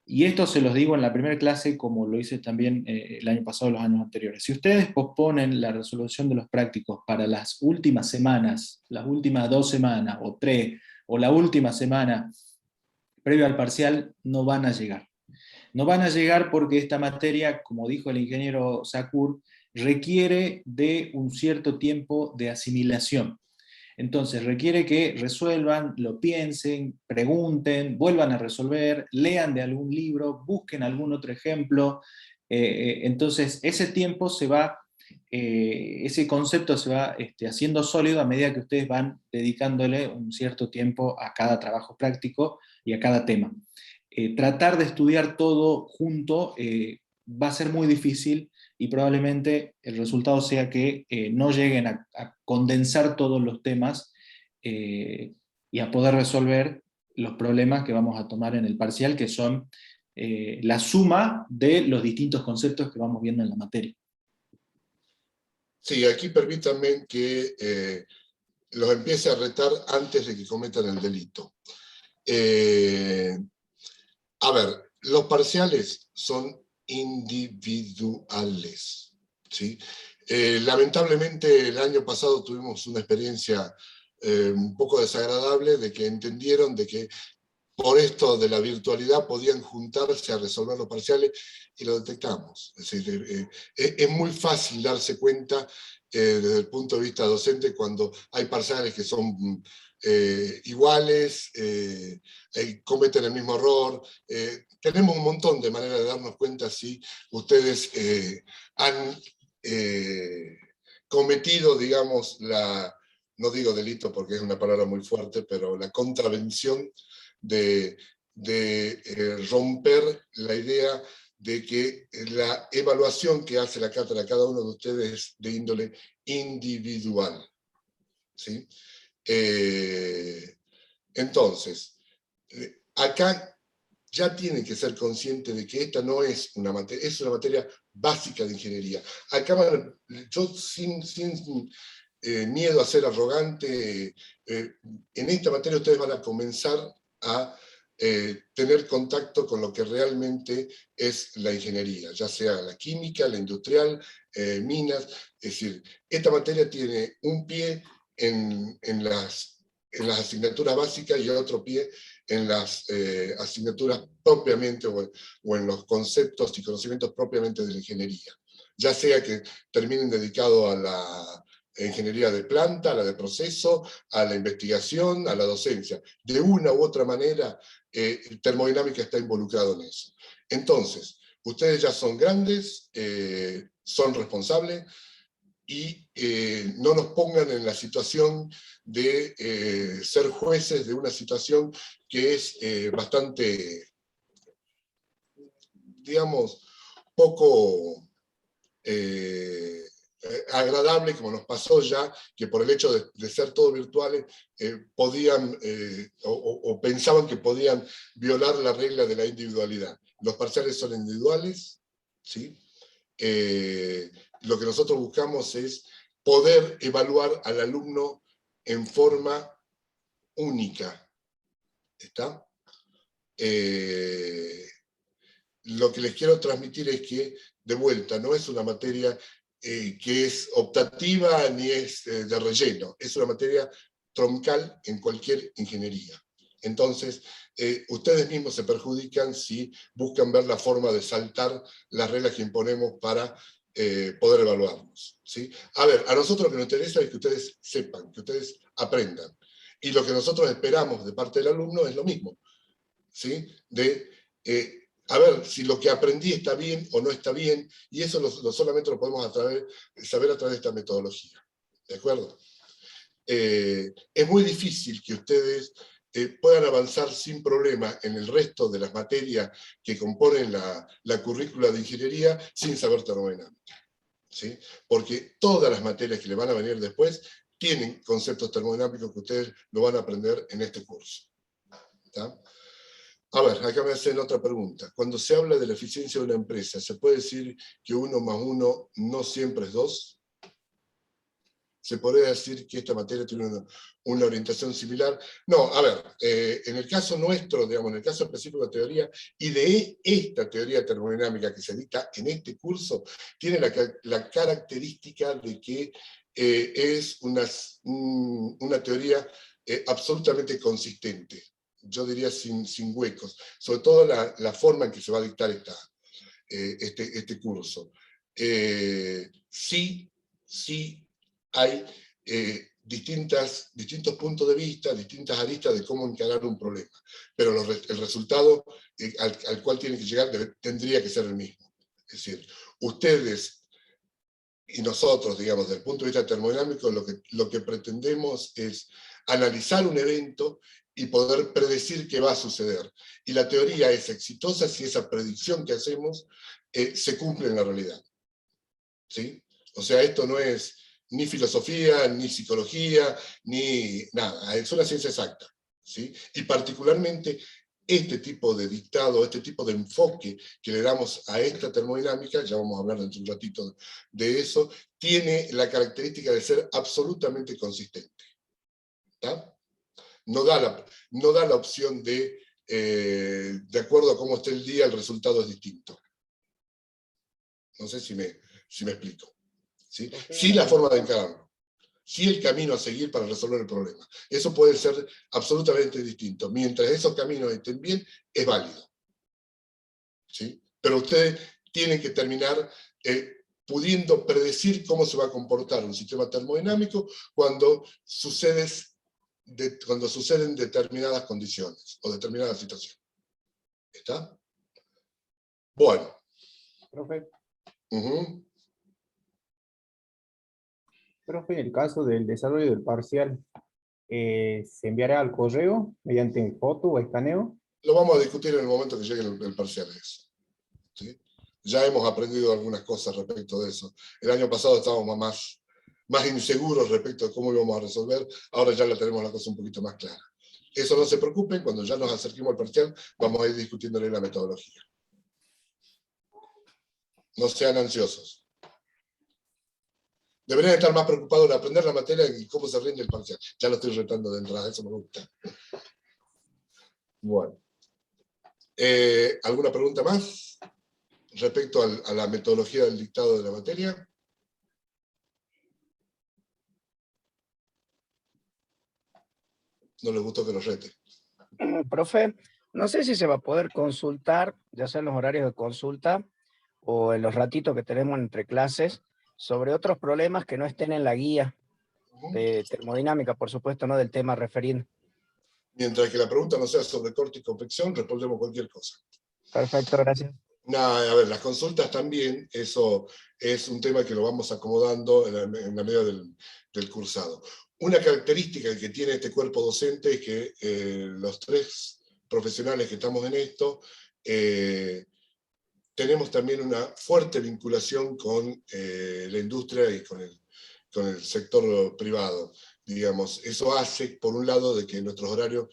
Y esto se los digo en la primera clase, como lo hice también el año pasado, los años anteriores. Si ustedes posponen la resolución de los prácticos para las últimas semanas, las últimas 2 semanas, o 3, o la última semana previo al parcial, no van a llegar. No van a llegar porque esta materia, como dijo el ingeniero Sakur, requiere de un cierto tiempo de asimilación. Entonces requiere que resuelvan, lo piensen, pregunten, vuelvan a resolver, lean de algún libro, busquen algún otro ejemplo. Entonces ese tiempo ese concepto se va haciendo sólido a medida que ustedes van dedicándole un cierto tiempo a cada trabajo práctico y a cada tema. Tratar de estudiar todo junto va a ser muy difícil y probablemente el resultado sea que no lleguen a condensar todos los temas y a poder resolver los problemas que vamos a tomar en el parcial, que son la suma de los distintos conceptos que vamos viendo en la materia. Sí, aquí permítanme que los empiece a retar antes de que cometan el delito. A ver, los parciales son individuales, ¿sí? Lamentablemente el año pasado tuvimos una experiencia un poco desagradable de que entendieron de que por esto de la virtualidad podían juntarse a resolver los parciales y lo detectamos. Es decir, es muy fácil darse cuenta desde el punto de vista docente cuando hay parciales que son iguales, cometen el mismo error. Tenemos un montón de maneras de darnos cuenta si ustedes han cometido, digamos, no digo delito porque es una palabra muy fuerte, pero la contravención de romper la idea de que la evaluación que hace la cátedra a cada uno de ustedes es de índole individual. ¿sí? Entonces, acá ya tienen que ser conscientes de que esta no es una materia, es una materia básica de ingeniería. Acá yo sin miedo a ser arrogante, en esta materia ustedes van a comenzar a tener contacto con lo que realmente es la ingeniería, ya sea la química, la industrial, minas. Es decir, esta materia tiene un pie en las asignaturas básicas y otro pie en las asignaturas propiamente o en los conceptos y conocimientos propiamente de la ingeniería. Ya sea que terminen dedicados a la ingeniería de planta, a la de proceso, a la investigación, a la docencia. De una u otra manera, termodinámica está involucrado en eso. Entonces, ustedes ya son grandes, son responsables, y no nos pongan en la situación de ser jueces de una situación que es bastante, digamos, poco agradable, como nos pasó ya, que por el hecho de ser todos virtuales podían o pensaban que podían violar la regla de la individualidad. Los parciales son individuales, ¿sí? Lo que nosotros buscamos es poder evaluar al alumno en forma única. ¿Está? Lo que les quiero transmitir es que, de vuelta, no es una materia que es optativa ni es de relleno, es una materia troncal en cualquier ingeniería. Entonces, ustedes mismos se perjudican si buscan ver la forma de saltar las reglas que imponemos para poder evaluarnos, ¿sí? A ver, a nosotros lo que nos interesa es que ustedes sepan, que ustedes aprendan. Y lo que nosotros esperamos de parte del alumno es lo mismo, ¿sí? A ver si lo que aprendí está bien o no está bien, y eso solamente lo podemos saber a través de esta metodología. ¿De acuerdo? Es muy difícil que ustedes puedan avanzar sin problema en el resto de las materias que componen la currícula de ingeniería sin saber termodinámica, ¿sí? Porque todas las materias que le van a venir después tienen conceptos termodinámicos que ustedes lo van a aprender en este curso. ¿Está? A ver, acá me hacen otra pregunta. Cuando se habla de la eficiencia de una empresa, ¿se puede decir que 1 más 1 no siempre es 2? ¿Se podría decir que esta materia tiene una orientación similar? No, a ver, en el caso nuestro, digamos, en el caso específico de teoría, y de esta teoría termodinámica que se dicta en este curso, tiene la característica de que es una teoría absolutamente consistente. Yo diría sin huecos, sobre todo la forma en que se va a dictar este curso. Sí hay distintos puntos de vista, distintas aristas de cómo encarar un problema, pero el resultado al cual tienen que llegar tendría que ser el mismo. Es decir, ustedes y nosotros, digamos, desde el punto de vista termodinámico, lo que pretendemos es analizar un evento y poder predecir qué va a suceder. Y la teoría es exitosa si esa predicción que hacemos se cumple en la realidad. ¿Sí? O sea, esto no es ni filosofía, ni psicología, ni nada, es una ciencia exacta, ¿sí? Y particularmente este tipo de dictado, este tipo de enfoque que le damos a esta termodinámica, ya vamos a hablar dentro de un ratito de eso, tiene la característica de ser absolutamente consistente. ¿Está? No da la opción de acuerdo a cómo esté el día, el resultado es distinto. No sé si me explico. ¿Sí? Sí la forma de encararlo, sí el camino a seguir para resolver el problema. Eso puede ser absolutamente distinto. Mientras esos caminos estén bien, es válido. ¿Sí? Pero ustedes tienen que terminar pudiendo predecir cómo se va a comportar un sistema termodinámico cuando suceden determinadas condiciones o determinadas situaciones. ¿Está? Bueno. Profe. Profe, en el caso del desarrollo del parcial, ¿se enviará al correo mediante foto o escaneo? Lo vamos a discutir en el momento que llegue el parcial a eso. ¿Sí? Ya hemos aprendido algunas cosas respecto de eso. El año pasado estábamos más inseguros respecto a cómo íbamos a resolver, ahora ya la tenemos la cosa un poquito más clara. Eso no se preocupen, cuando ya nos acerquemos al parcial, vamos a ir discutiéndole la metodología. No sean ansiosos. Deberían estar más preocupados en aprender la materia y cómo se rinde el parcial. Ya lo estoy retando de entrada, eso me gusta. Bueno. ¿Alguna pregunta más respecto a la metodología del dictado de la materia? No les gustó que los rete. Profe, no sé si se va a poder consultar, ya sea en los horarios de consulta o en los ratitos que tenemos entre clases, sobre otros problemas que no estén en la guía de termodinámica, por supuesto, no del tema referido. Mientras que la pregunta no sea sobre corte y confección, respondemos cualquier cosa. Perfecto, gracias. Nada, a ver, las consultas también, eso es un tema que lo vamos acomodando en la medida del cursado. Una característica que tiene este cuerpo docente es que los tres profesionales que estamos en esto tenemos también una fuerte vinculación con la industria y con el sector privado. Digamos, eso hace, por un lado, de que nuestros horarios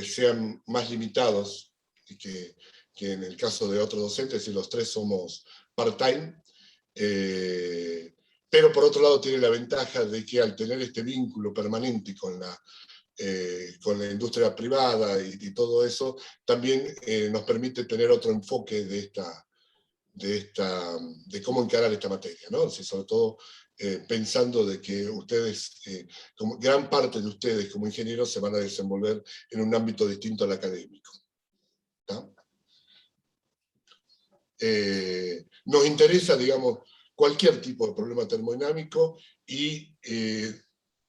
sean más limitados y que en el caso de otros docentes, si los tres somos part-time, pero por otro lado tiene la ventaja de que al tener este vínculo permanente con la industria privada y todo eso, también nos permite tener otro enfoque de cómo encarar esta materia, ¿no? Sí, sobre todo pensando de que ustedes, como gran parte de ustedes como ingenieros se van a desenvolver en un ámbito distinto al académico. ¿Tá? Nos interesa, digamos, cualquier tipo de problema termodinámico y,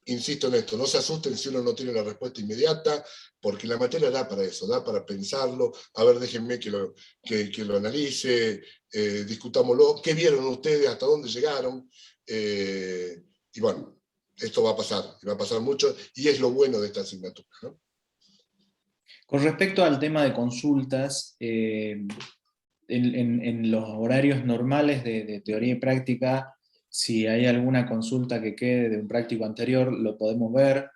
insisto en esto, no se asusten si uno no tiene la respuesta inmediata, porque la materia da para eso, da para pensarlo. A ver, déjenme que lo analice, discutámoslo, qué vieron ustedes, hasta dónde llegaron, y bueno, esto va a pasar mucho, y es lo bueno de esta asignatura, ¿no? Con respecto al tema de consultas, en los horarios normales de teoría y práctica, si hay alguna consulta que quede de un práctico anterior, lo podemos ver.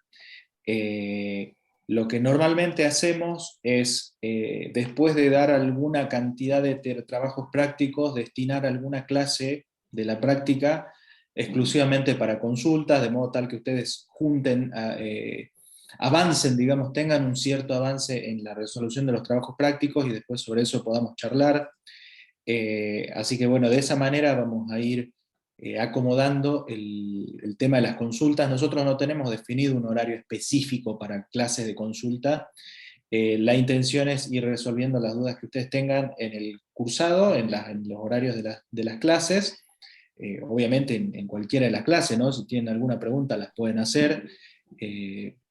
Lo que normalmente hacemos es, después de dar alguna cantidad de trabajos prácticos, destinar alguna clase de la práctica exclusivamente para consultas, de modo tal que ustedes junten, avancen, digamos, tengan un cierto avance en la resolución de los trabajos prácticos y después sobre eso podamos charlar. Así que bueno, de esa manera vamos a ir acomodando el tema de las consultas. Nosotros no tenemos definido un horario específico para clases de consulta. La intención es ir resolviendo las dudas que ustedes tengan en el cursado, en los horarios de las clases, obviamente en cualquiera de las clases, ¿no? Si tienen alguna pregunta las pueden hacer.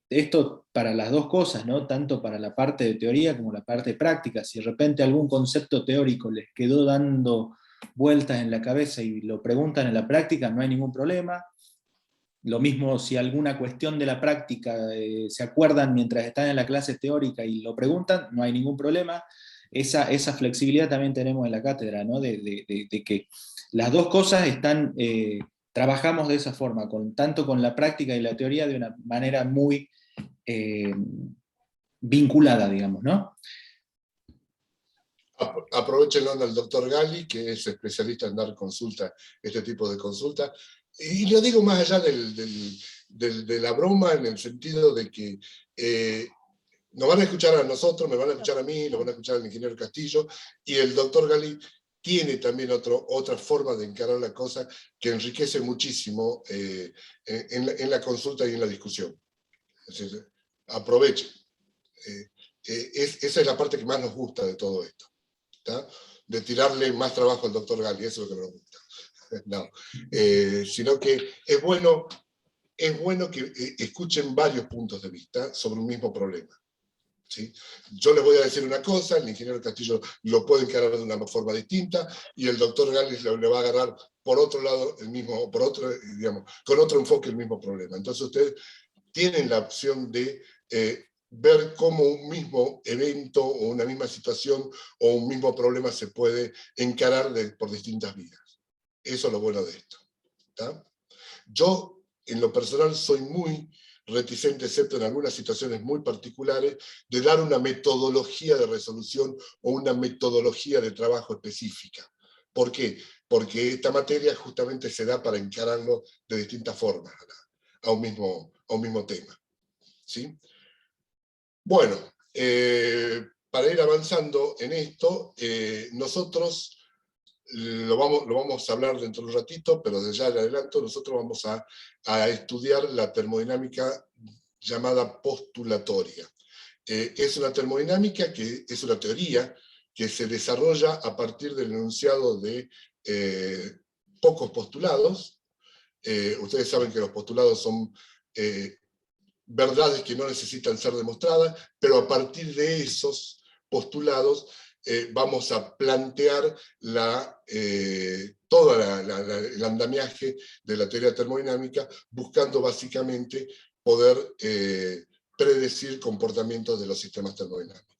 Esto para las dos cosas, ¿no? Tanto para la parte de teoría como la parte práctica. Si de repente algún concepto teórico les quedó dando vueltas en la cabeza y lo preguntan en la práctica, no hay ningún problema. Lo mismo si alguna cuestión de la práctica se acuerdan mientras están en la clase teórica y lo preguntan, no hay ningún problema. Esa flexibilidad también tenemos en la cátedra, ¿no? De que las dos cosas están, trabajamos de esa forma, tanto con la práctica y la teoría de una manera muy vinculada, digamos, ¿no? Aprovechenlo al doctor Gali, que es especialista en dar consulta, este tipo de consulta. Y lo digo más allá de la broma, en el sentido de que nos van a escuchar a nosotros, me van a escuchar a mí, lo van a escuchar al ingeniero Castillo, y el doctor Gali tiene también otra forma de encarar la cosa que enriquece muchísimo en la consulta y en la discusión. Entonces, aprovechen. Esa es la parte que más nos gusta de todo esto, ¿tá? De tirarle más trabajo al doctor Gali, eso es lo que nos gusta. No, sino que es bueno que escuchen varios puntos de vista sobre un mismo problema. ¿Sí? Yo les voy a decir una cosa, el ingeniero Castillo lo puede encarar de una forma distinta y el doctor Gali le va a agarrar por otro lado digamos, con otro enfoque el mismo problema. Entonces ustedes tienen la opción de ver cómo un mismo evento o una misma situación o un mismo problema se puede encarar por distintas vías. Eso es lo bueno de esto. ¿Tá? Yo en lo personal soy muy reticente, excepto en algunas situaciones muy particulares, de dar una metodología de resolución o una metodología de trabajo específica. ¿Por qué? Porque esta materia justamente se da para encararlo de distintas formas a un mismo tema. ¿Sí? Bueno, para ir avanzando en esto, nosotros lo vamos a hablar dentro de un ratito, pero desde ya en adelanto nosotros vamos a estudiar la termodinámica llamada postulatoria. Es una termodinámica que es una teoría que se desarrolla a partir del enunciado de pocos postulados. Ustedes saben que los postulados son verdades que no necesitan ser demostradas, pero a partir de esos postulados vamos a plantear todo el andamiaje de la teoría termodinámica, buscando básicamente poder predecir comportamientos de los sistemas termodinámicos.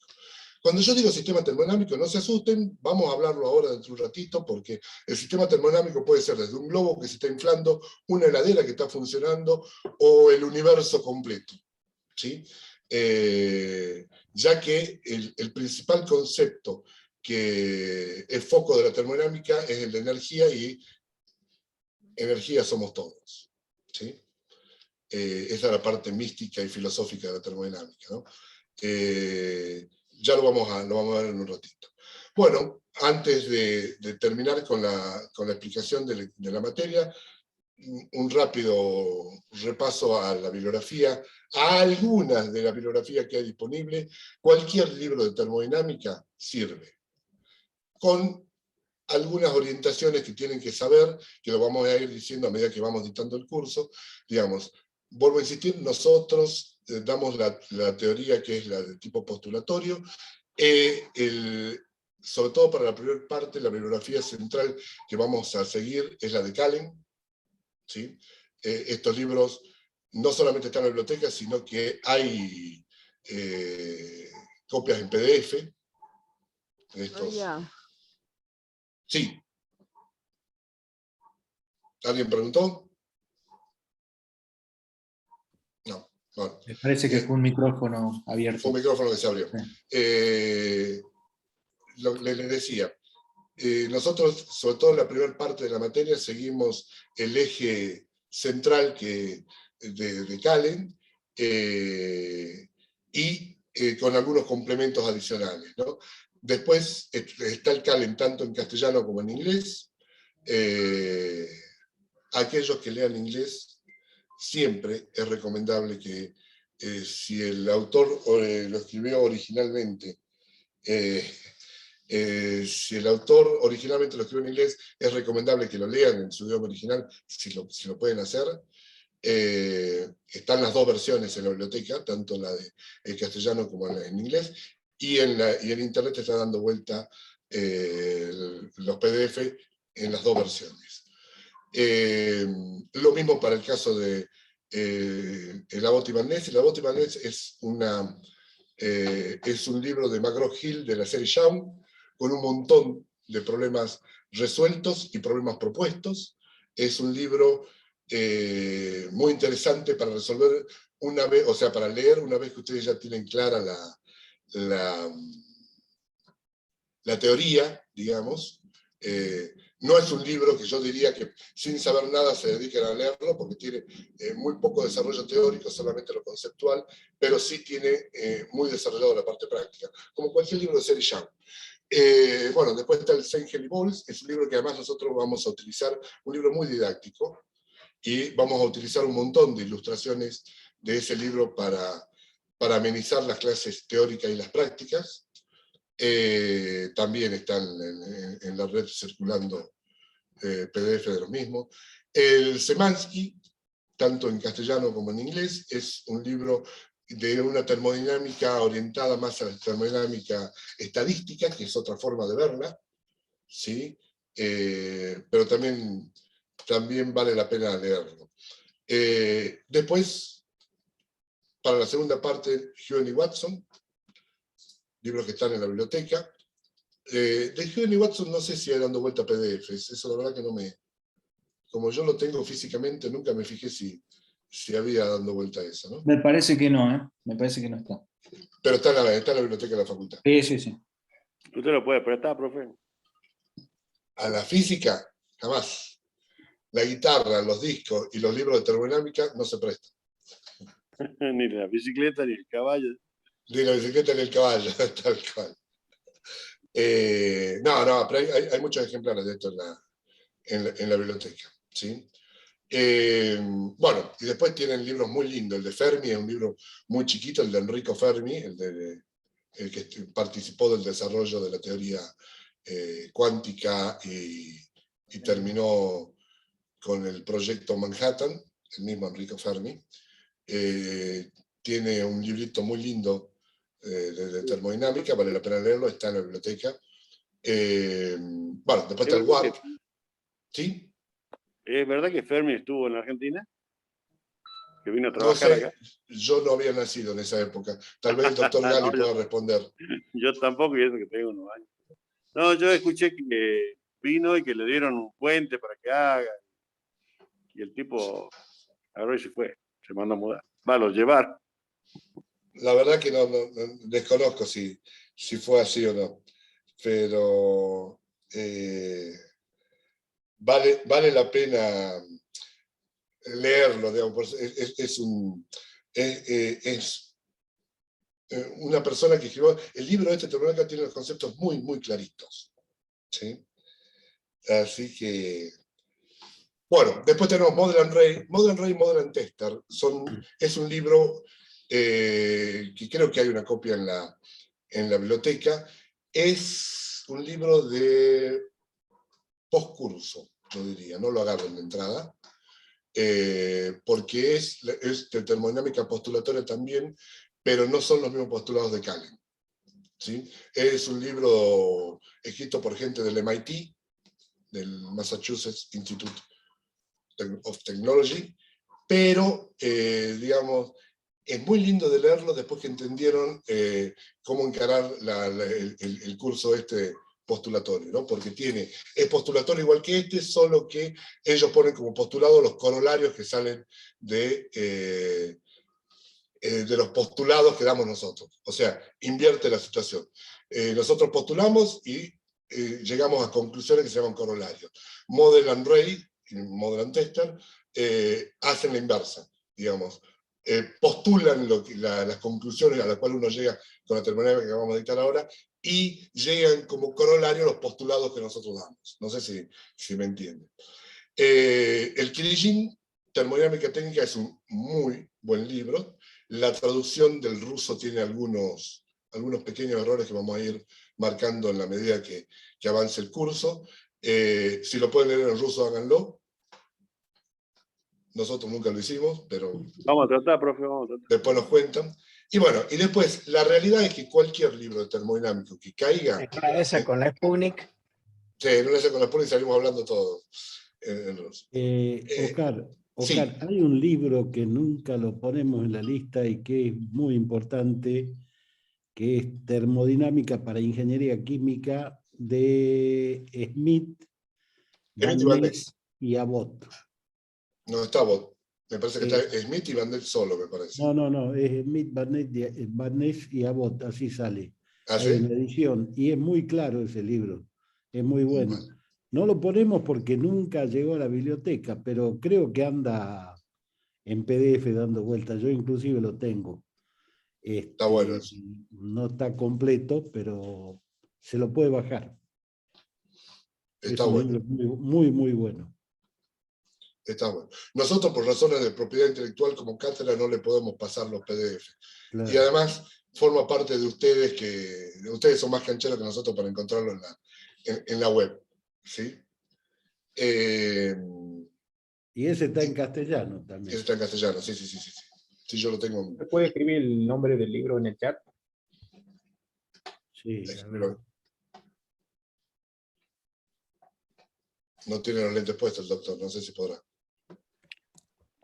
Cuando yo digo sistema termodinámico, no se asusten, vamos a hablarlo ahora dentro de un ratito, porque el sistema termodinámico puede ser desde un globo que se está inflando, una heladera que está funcionando, o el universo completo. ¿Sí? Ya que el principal concepto que es foco de la termodinámica es el de energía, y energía somos todos. ¿Sí? Esa es la parte mística y filosófica de la termodinámica, ¿no? Ya lo vamos a ver en un ratito. Bueno, antes de terminar con la explicación de la materia, un rápido repaso a la bibliografía, a algunas de la bibliografía que hay disponible. Cualquier libro de termodinámica sirve, con algunas orientaciones que tienen que saber, que lo vamos a ir diciendo a medida que vamos dictando el curso. Digamos, vuelvo a insistir, nosotros damos la teoría que es la de tipo postulatorio. Sobre todo para la primera parte, la bibliografía central que vamos a seguir es la de Kallen. ¿Sí? Estos libros no solamente están en la biblioteca, sino que hay copias en PDF. Sí. ¿Alguien preguntó? No. Bueno. Me parece que fue un micrófono abierto. Fue un micrófono que se abrió. Sí. Les decía, nosotros, sobre todo en la primera parte de la materia, seguimos el eje central de Kallen, y con algunos complementos adicionales, ¿no? Después está el Kallen tanto en castellano como en inglés. Aquellos que lean inglés, siempre es recomendable que si el autor lo escribió originalmente, si el autor originalmente lo escribió en inglés, es recomendable que lo lean en su idioma original, si lo pueden hacer. Están las dos versiones en la biblioteca, tanto la de castellano como la en inglés, y en internet está dando vuelta los PDF en las dos versiones. Lo mismo para el caso de el Abbott y Van Ness. El Abbott y Van Ness es un libro de McGraw-Hill de la serie Young, con un montón de problemas resueltos y problemas propuestos. Es un libro muy interesante para resolver una vez, o sea, para leer una vez que ustedes ya tienen clara la teoría, digamos. No es un libro que yo diría que sin saber nada se dediquen a leerlo, porque tiene muy poco desarrollo teórico, solamente lo conceptual, pero sí tiene muy desarrollado la parte práctica, como cualquier libro de serie Young. Bueno, después está el Sengel y Bowles, es un libro que además nosotros vamos a utilizar, un libro muy didáctico, y vamos a utilizar un montón de ilustraciones de ese libro para amenizar las clases teóricas y las prácticas. También están en la red circulando PDF de los mismos. El Szymanski, tanto en castellano como en inglés, es un libro de una termodinámica orientada más a la termodinámica estadística, que es otra forma de verla, ¿sí? Pero también vale la pena leerlo. Después, para la segunda parte, Huen y Watson, libros que están en la biblioteca. De Huen y Watson no sé si hay dando vuelta PDFs, eso la verdad que no me como yo lo tengo físicamente, nunca me fijé si había dando vuelta a eso, ¿no? Me parece que no, ¿eh? Me parece que no está. Pero está en la biblioteca de la facultad. Sí, sí, sí. ¿Usted lo puede prestar, profe? A la física, jamás. La guitarra, los discos y los libros de termodinámica no se prestan. Ni la bicicleta, ni el caballo. Ni la bicicleta ni el caballo, tal cual. No, pero hay muchos ejemplares de esto en la biblioteca, ¿sí? Bueno, y después tienen libros muy lindos. El de Fermi es un libro muy chiquito, el de Enrico Fermi, el que participó del desarrollo de la teoría cuántica y terminó con el proyecto Manhattan, el mismo Enrico Fermi. Tiene un librito muy lindo de termodinámica, vale la pena leerlo, está en la biblioteca. Bueno, después está el Warp. ¿Sí? ¿Es verdad que Fermi estuvo en la Argentina? ¿Que vino a No trabajar sé, acá? yo no había nacido en esa época. Tal vez el doctor Gali No, pueda responder. Yo tampoco, y eso que tengo unos años. No, yo escuché que vino y que le dieron un puente para que haga. Y el tipo agarró y se fue. Se mandó a mudar. Va, lo llevar. La verdad que no desconozco si fue así o no. Pero vale la pena leerlo, digamos. Es una persona que escribió. El libro de termodinámica tiene los conceptos muy, muy claritos. ¿Sí? Así que. Bueno, después tenemos Model and Ray. Model and Tester es un libro que creo que hay una copia en la biblioteca. Es un libro de postcurso, yo diría, no lo agarren de entrada, porque es de termodinámica postulatoria también, pero no son los mismos postulados de Callen. ¿Sí? Es un libro escrito por gente del MIT, del Massachusetts Institute of Technology, pero, digamos, es muy lindo de leerlo después que entendieron cómo encarar el curso postulatorio, ¿no? Porque es postulatorio igual que solo que ellos ponen como postulado los corolarios que salen de los postulados que damos nosotros. O sea, invierte la situación. Nosotros postulamos y llegamos a conclusiones que se llaman corolarios. Model and Ray, Model and Tester, hacen la inversa, digamos. Postulan las conclusiones a las cuales uno llega con la termodinámica que vamos a dictar ahora y llegan como corolario los postulados que nosotros damos. No sé si me entienden. El Kirigin, Termodinámica Técnica, es un muy buen libro. La traducción del ruso tiene algunos pequeños errores que vamos a ir marcando en la medida que avance el curso. Si lo pueden leer en ruso, háganlo. Nosotros nunca lo hicimos, pero Vamos a tratar, profe, vamos a tratar. después nos cuentan. Y bueno, y después, la realidad es que cualquier libro de termodinámico que caiga... En una de esas con la Sputnik. Sí, en una de esas con la Sputnik salimos hablando todos en ruso. Oscar, sí. Hay un libro que nunca lo ponemos en la lista y que es muy importante, que es Termodinámica para Ingeniería Química de Smith, Van Ness y Abbott. No está Abbott. Me parece que está Smith y Van Ness solo, me parece. No, es Smith, Van Ness y Abbott, así sale. ¿Ah, Hay sí? una edición y es muy claro ese libro, es muy bueno. No lo ponemos porque nunca llegó a la biblioteca, pero creo que anda en PDF dando vueltas. Yo inclusive lo tengo. Está bueno eso. No está completo, pero se lo puede bajar. Está es un bueno. libro muy, muy bueno. Está bueno. Nosotros, por razones de propiedad intelectual, como cátedra, no le podemos pasar los PDF. Claro. Y además, forma parte de ustedes, que ustedes son más cancheros que nosotros para encontrarlo en la web. ¿Sí? Y ese está en castellano también. Ese está en castellano, sí. Sí, yo lo tengo. ¿Me puede escribir el nombre del libro en el chat? Sí. No tiene los lentes puestos el doctor, no sé si podrá.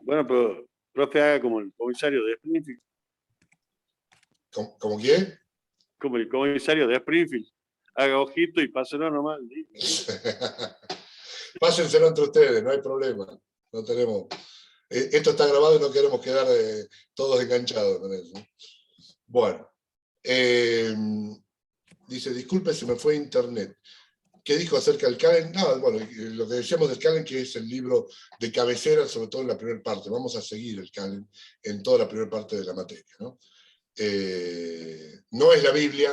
Bueno, pero profe, haga como el comisario de Springfield. ¿Cómo quién? Como el comisario de Springfield. Haga ojito y páselo nomás. Pásenselo entre ustedes, no hay problema. No tenemos... esto está grabado y no queremos quedar todos enganchados con eso. Bueno. Dice, disculpe, se me fue internet. ¿Qué dijo acerca del Calen? Nada, bueno, lo que decíamos del Calen, que es el libro de cabecera, sobre todo en la primera parte. Vamos a seguir el Calen en toda la primera parte de la materia, ¿no? No es la Biblia.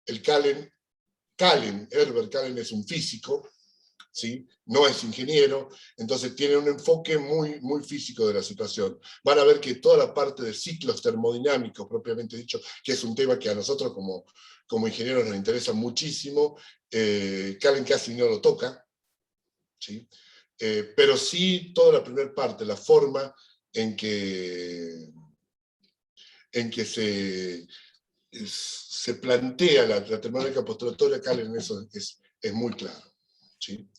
El Calen, Herbert Calen es un físico, ¿sí? No es ingeniero, entonces tiene un enfoque muy, muy físico de la situación. Van a ver que toda la parte de ciclos termodinámicos, propiamente dicho, que es un tema que a nosotros como ingenieros nos interesa muchísimo, Calen casi no lo toca, ¿sí? Pero sí toda la primera parte, la forma en que se plantea la termodinámica postulatoria, Calen eso es muy claro, ¿sí?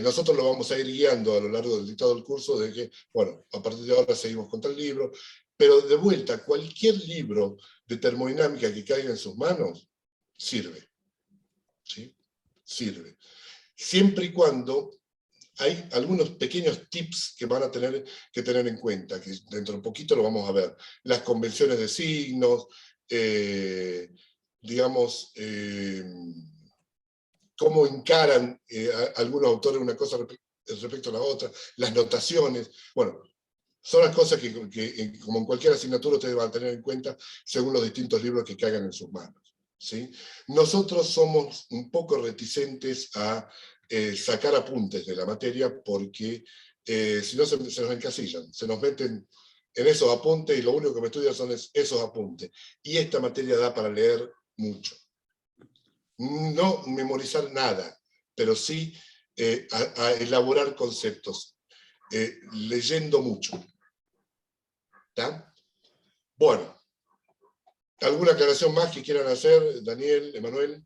Nosotros lo vamos a ir guiando a lo largo del dictado del curso, de que, bueno, a partir de ahora seguimos con tal libro, pero de vuelta, cualquier libro de termodinámica que caiga en sus manos, sirve. ¿Sí? Sirve. Siempre y cuando hay algunos pequeños tips que van a tener que tener en cuenta, que dentro de un poquito lo vamos a ver. Las convenciones de signos, digamos, cómo encaran algunos autores una cosa respecto a la otra, las notaciones, bueno, son las cosas que como en cualquier asignatura ustedes van a tener en cuenta según los distintos libros que caigan en sus manos, ¿sí? Nosotros somos un poco reticentes a sacar apuntes de la materia porque si no se nos encasillan, se nos meten en esos apuntes y lo único que me estudian son esos apuntes. Y esta materia da para leer mucho. No memorizar nada, pero sí a elaborar conceptos, leyendo mucho. ¿Está? Bueno, ¿alguna aclaración más que quieran hacer, Daniel, Emanuel?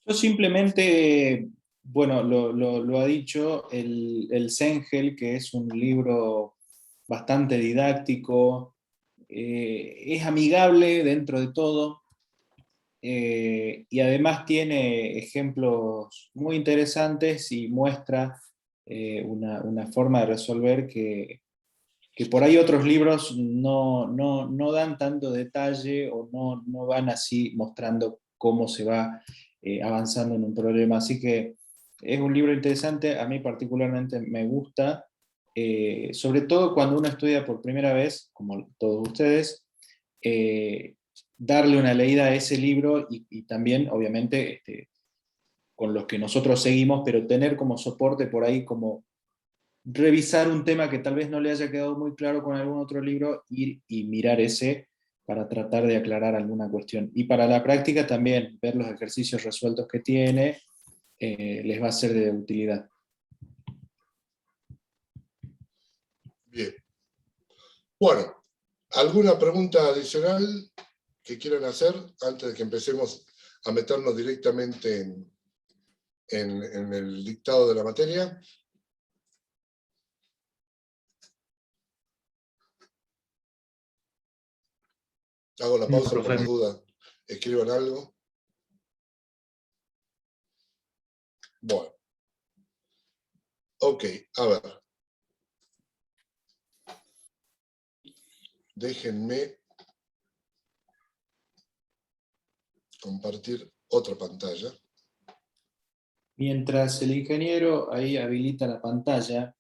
Yo simplemente, bueno, lo ha dicho el Sengel, que es un libro bastante didáctico, es amigable dentro de todo, y además tiene ejemplos muy interesantes y muestra una forma de resolver que por ahí otros libros no dan tanto detalle o no van así mostrando cómo se va avanzando en un problema. Así que es un libro interesante, a mí particularmente me gusta, sobre todo cuando uno estudia por primera vez, como todos ustedes, darle una leída a ese libro y también, obviamente, con los que nosotros seguimos, pero tener como soporte por ahí, como revisar un tema que tal vez no le haya quedado muy claro con algún otro libro, ir y mirar ese para tratar de aclarar alguna cuestión. Y para la práctica también, ver los ejercicios resueltos que tiene, les va a ser de utilidad. Bien. Bueno, ¿alguna pregunta adicional que quieran hacer antes de que empecemos a meternos directamente en el dictado de la materia? Hago la pausa por las dudas. Escriban algo. Bueno. Ok, a ver. Déjenme compartir otra pantalla. Mientras el ingeniero ahí habilita la pantalla,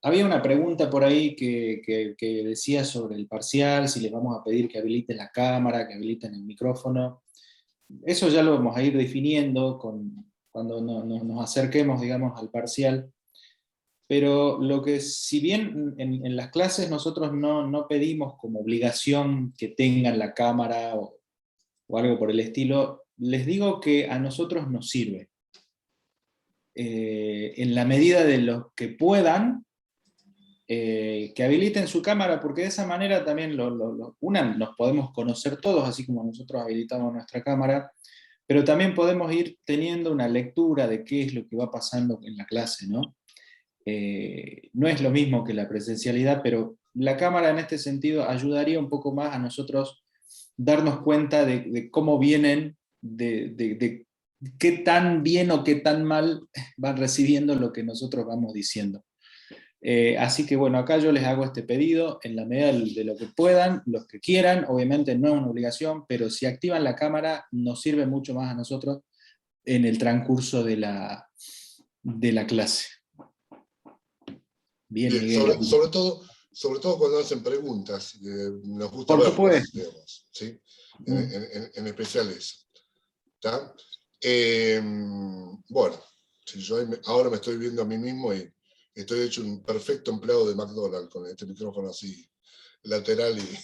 había una pregunta por ahí que decía sobre el parcial, si les vamos a pedir que habiliten la cámara, que habiliten el micrófono. Eso ya lo vamos a ir definiendo cuando nos acerquemos, digamos, al parcial. Pero lo que, si bien en las clases nosotros no pedimos como obligación que tengan la cámara o algo por el estilo, les digo que a nosotros nos sirve. En la medida de lo que puedan, que habiliten su cámara, porque de esa manera también nos podemos conocer todos, así como nosotros habilitamos nuestra cámara, pero también podemos ir teniendo una lectura de qué es lo que va pasando en la clase, ¿no? No es lo mismo que la presencialidad, pero la cámara en este sentido ayudaría un poco más a nosotros darnos cuenta de cómo vienen, de qué tan bien o qué tan mal van recibiendo lo que nosotros vamos diciendo. Así que bueno, acá yo les hago este pedido en la medida de lo que puedan, los que quieran, obviamente no es una obligación, pero si activan la cámara nos sirve mucho más a nosotros en el transcurso de la clase. Bien, Bien, Miguel. sobre todo cuando hacen preguntas, nos gusta Por verlas, supuesto. digamos, ¿sí? En especial eso. ¿Está? Bueno, si yo ahora me estoy viendo a mí mismo y estoy hecho un perfecto empleado de McDonald's con este micrófono así lateral y...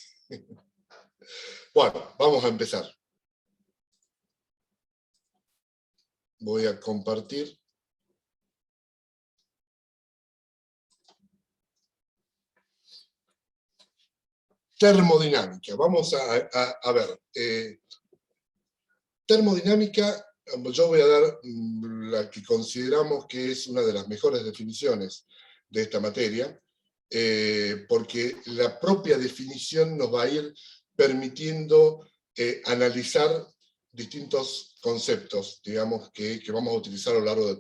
Bueno, vamos a empezar. Voy a compartir. Termodinámica. Vamos a ver. Termodinámica, yo voy a dar la que consideramos que es una de las mejores definiciones de esta materia, porque la propia definición nos va a ir permitiendo analizar distintos conceptos, digamos, que vamos a utilizar a lo largo de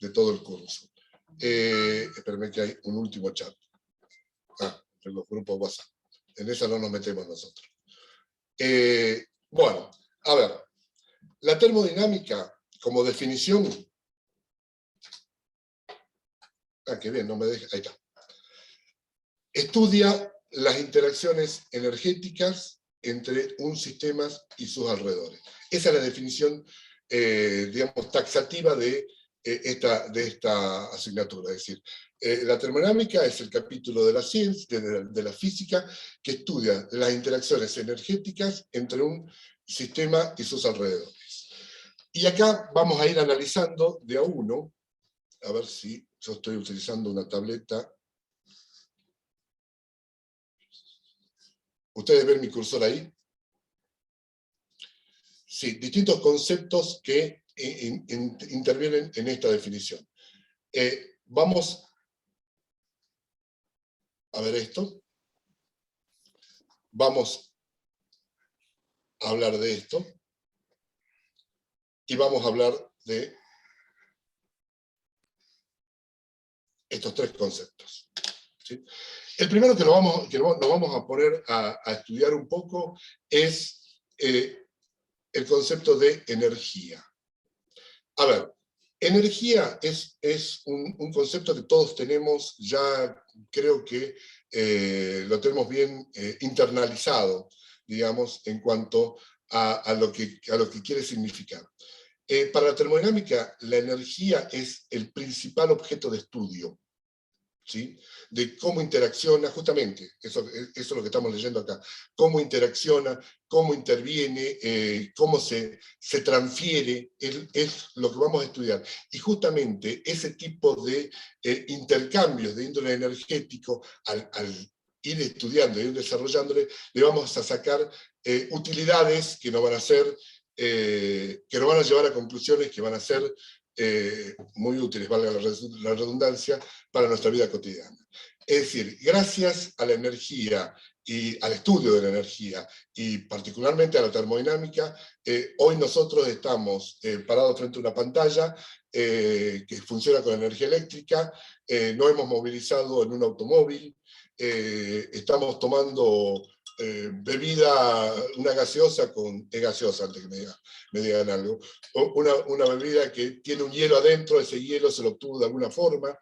todo el curso. Espérenme que hay un último chat. En los grupos WhatsApp. En esa no nos metemos nosotros. Bueno, a ver. La termodinámica, como definición... qué bien, no me deja... Ahí está. Estudia las interacciones energéticas entre un sistema y sus alrededores. Esa es la definición, digamos, taxativa de esta asignatura. Es decir, la termodinámica es el capítulo de la ciencia, de la física, que estudia las interacciones energéticas entre un sistema y sus alrededores. Y acá vamos a ir analizando de a uno, a ver si yo estoy utilizando una tableta. ¿Ustedes ven mi cursor ahí? Sí, distintos conceptos que intervienen en esta definición. Vamos a ver esto. Vamos a hablar de esto. Y vamos a hablar de estos tres conceptos. ¿Sí? El primero que nos vamos a poner a estudiar un poco es el concepto de energía. A ver, energía es un concepto que todos tenemos, ya creo que lo tenemos bien internalizado, digamos, en cuanto a lo que quiere significar. Para la termodinámica, la energía es el principal objeto de estudio, ¿sí? De cómo interacciona, justamente, eso es lo que estamos leyendo acá, cómo interacciona, cómo interviene, cómo se transfiere, es lo que vamos a estudiar. Y justamente ese tipo de intercambios de índole energético, al ir estudiando y ir desarrollándole, le vamos a sacar utilidades que nos van a hacer... que nos van a llevar a conclusiones que van a ser muy útiles, valga la redundancia, para nuestra vida cotidiana. Es decir, gracias a la energía y al estudio de la energía, y particularmente a la termodinámica, hoy nosotros estamos parados frente a una pantalla que funciona con energía eléctrica, nos hemos movilizado en un automóvil, estamos tomando... bebida, una gaseosa es gaseosa antes que me digan algo, una bebida que tiene un hielo adentro, ese hielo se lo obtuvo de alguna forma.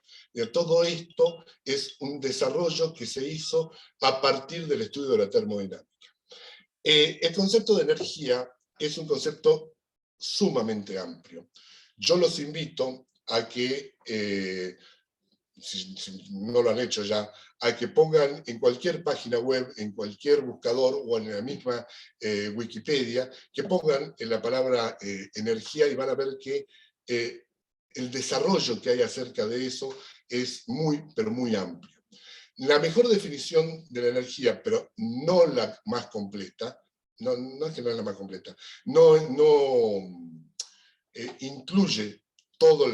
Todo esto es un desarrollo que se hizo a partir del estudio de la termodinámica. El concepto de energía es un concepto sumamente amplio. Yo los invito a que, si no lo han hecho ya, a que pongan en cualquier página web, en cualquier buscador o en la misma Wikipedia, que pongan en la palabra energía y van a ver que el desarrollo que hay acerca de eso es muy, pero muy amplio. La mejor definición de la energía, pero no la más completa, no es que no es la más completa, no incluye todo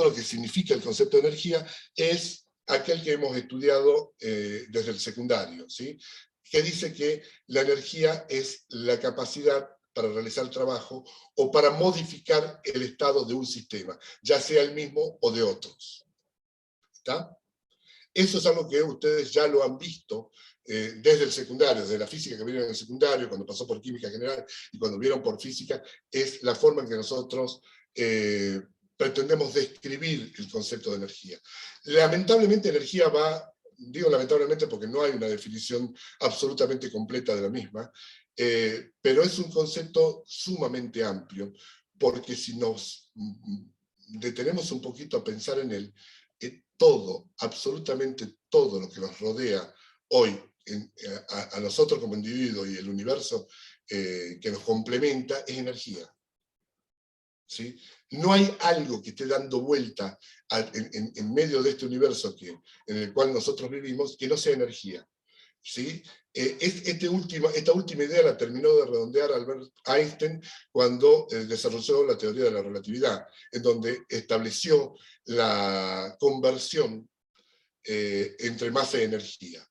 lo que significa el concepto de energía, es aquel que hemos estudiado desde el secundario, ¿sí? Que dice que la energía es la capacidad para realizar el trabajo o para modificar el estado de un sistema, ya sea el mismo o de otros. ¿Está? Eso es algo que ustedes ya lo han visto desde el secundario, desde la física que vieron en el secundario, cuando pasó por química general y cuando vieron por física, es la forma en que nosotros pretendemos describir el concepto de energía. Lamentablemente energía va, digo lamentablemente porque no hay una definición absolutamente completa de la misma, pero es un concepto sumamente amplio, porque si nos detenemos un poquito a pensar en él, todo, absolutamente todo lo que nos rodea hoy, a nosotros como individuos y el universo que nos complementa, es energía. ¿Sí? No hay algo que esté dando vuelta en medio de este universo en el cual nosotros vivimos que no sea energía. ¿Sí? Esta última idea la terminó de redondear Albert Einstein cuando desarrolló la teoría de la relatividad, en donde estableció la conversión entre masa y energía.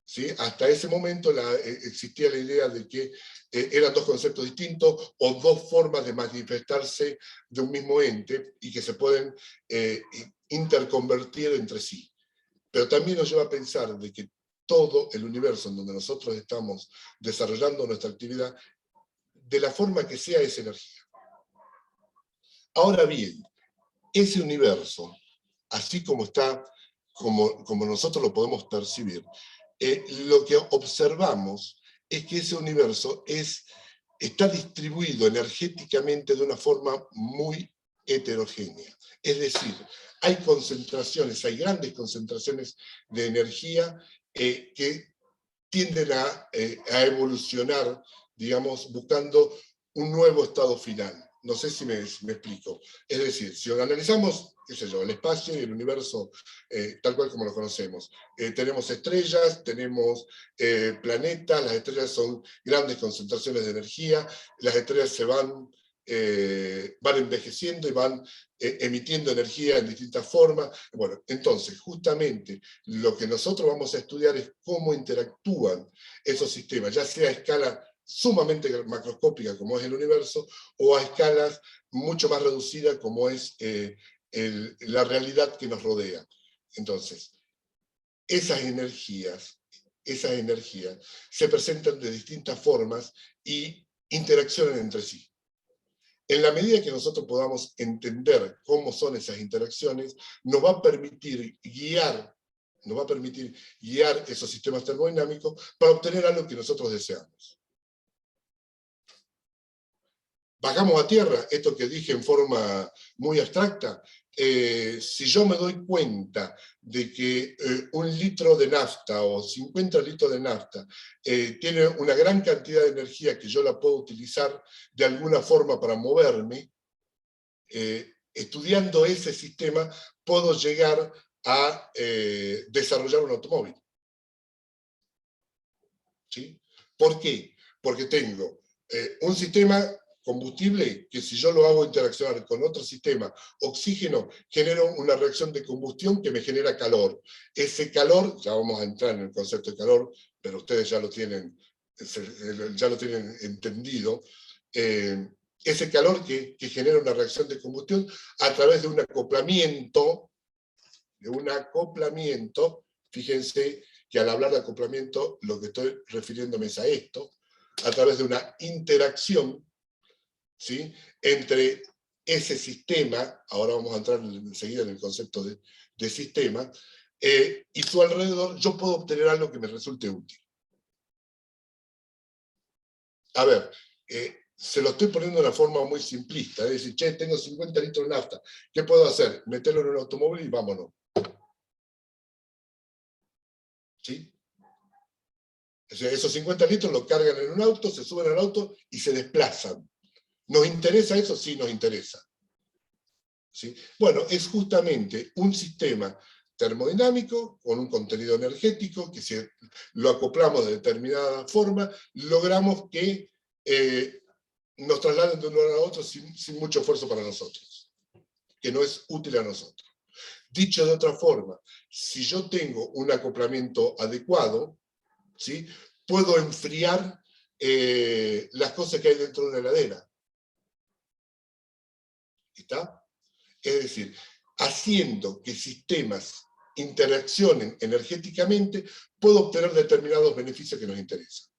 ¿Sí? Hasta ese momento existía la idea de que eran dos conceptos distintos o dos formas de manifestarse de un mismo ente y que se pueden interconvertir entre sí. Pero también nos lleva a pensar de que todo el universo en donde nosotros estamos desarrollando nuestra actividad, de la forma que sea, es energía. Ahora bien, ese universo, así como está, como nosotros lo podemos percibir, lo que observamos es que ese universo está distribuido energéticamente de una forma muy heterogénea. Es decir, hay concentraciones, hay grandes concentraciones de energía que tienden a evolucionar, digamos, buscando un nuevo estado final. No sé si me explico. Es decir, si analizamos, qué sé yo, el espacio y el universo tal cual como lo conocemos, tenemos estrellas, tenemos planetas, las estrellas son grandes concentraciones de energía, las estrellas se van envejeciendo y van emitiendo energía en distintas formas. Bueno, entonces, justamente, lo que nosotros vamos a estudiar es cómo interactúan esos sistemas, ya sea a escala sumamente macroscópica, como es el universo, o a escalas mucho más reducidas, como es la realidad que nos rodea. Entonces, esas energías se presentan de distintas formas y interaccionan entre sí. En la medida que nosotros podamos entender cómo son esas interacciones, nos va a permitir guiar esos sistemas termodinámicos para obtener algo que nosotros deseamos. Bajamos a tierra, esto que dije en forma muy abstracta, si yo me doy cuenta de que 1 litro de nafta o 50 litros de nafta tiene una gran cantidad de energía que yo la puedo utilizar de alguna forma para moverme, estudiando ese sistema puedo llegar a desarrollar un automóvil. ¿Sí? ¿Por qué? Porque tengo un sistema combustible que si yo lo hago interaccionar con otro sistema, oxígeno, genera una reacción de combustión que me genera calor. Ese calor, ya vamos a entrar en el concepto de calor, pero ustedes ya lo tienen entendido, ese calor que genera una reacción de combustión a través de un acoplamiento, fíjense que al hablar de acoplamiento lo que estoy refiriéndome es a esto, a través de una interacción, ¿sí?, entre ese sistema, ahora vamos a entrar enseguida en el concepto de sistema, y su alrededor, yo puedo obtener algo que me resulte útil. A ver, se lo estoy poniendo de una forma muy simplista, es decir, che, tengo 50 litros de nafta, ¿qué puedo hacer? Meterlo en un automóvil y vámonos. ¿Sí? O sea, esos 50 litros lo cargan en un auto, se suben al auto y se desplazan. ¿Nos interesa eso? Sí, nos interesa. ¿Sí? Bueno, es justamente un sistema termodinámico con un contenido energético que si lo acoplamos de determinada forma, logramos que nos trasladen de un lugar a otro sin mucho esfuerzo para nosotros, que no es útil a nosotros. Dicho de otra forma, si yo tengo un acoplamiento adecuado, ¿sí?, puedo enfriar las cosas que hay dentro de una heladera. ¿Está? Es decir, haciendo que sistemas interaccionen energéticamente, puedo obtener determinados beneficios que nos interesan.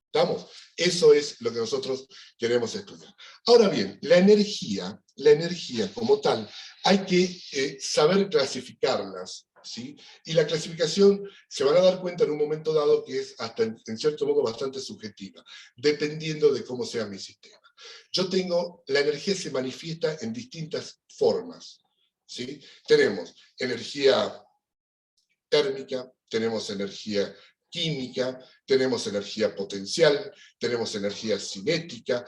¿Estamos? Eso es lo que nosotros queremos estudiar. Ahora bien, la energía como tal, hay que saber clasificarlas, ¿sí? Y la clasificación se van a dar cuenta en un momento dado que es hasta en cierto modo bastante subjetiva, dependiendo de cómo sea mi sistema. La energía se manifiesta en distintas formas, ¿sí? Tenemos energía térmica, tenemos energía química, tenemos energía potencial, tenemos energía cinética,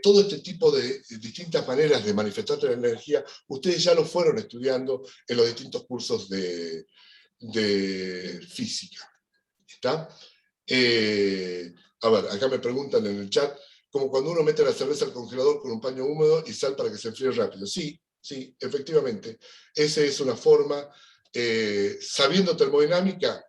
todo este tipo de distintas maneras de manifestar la energía, ustedes ya lo fueron estudiando en los distintos cursos de física. ¿Está? A ver, acá me preguntan en el chat, como cuando uno mete la cerveza al congelador con un paño húmedo y sal para que se enfríe rápido. Sí, sí, efectivamente. Esa es una forma, sabiendo termodinámica,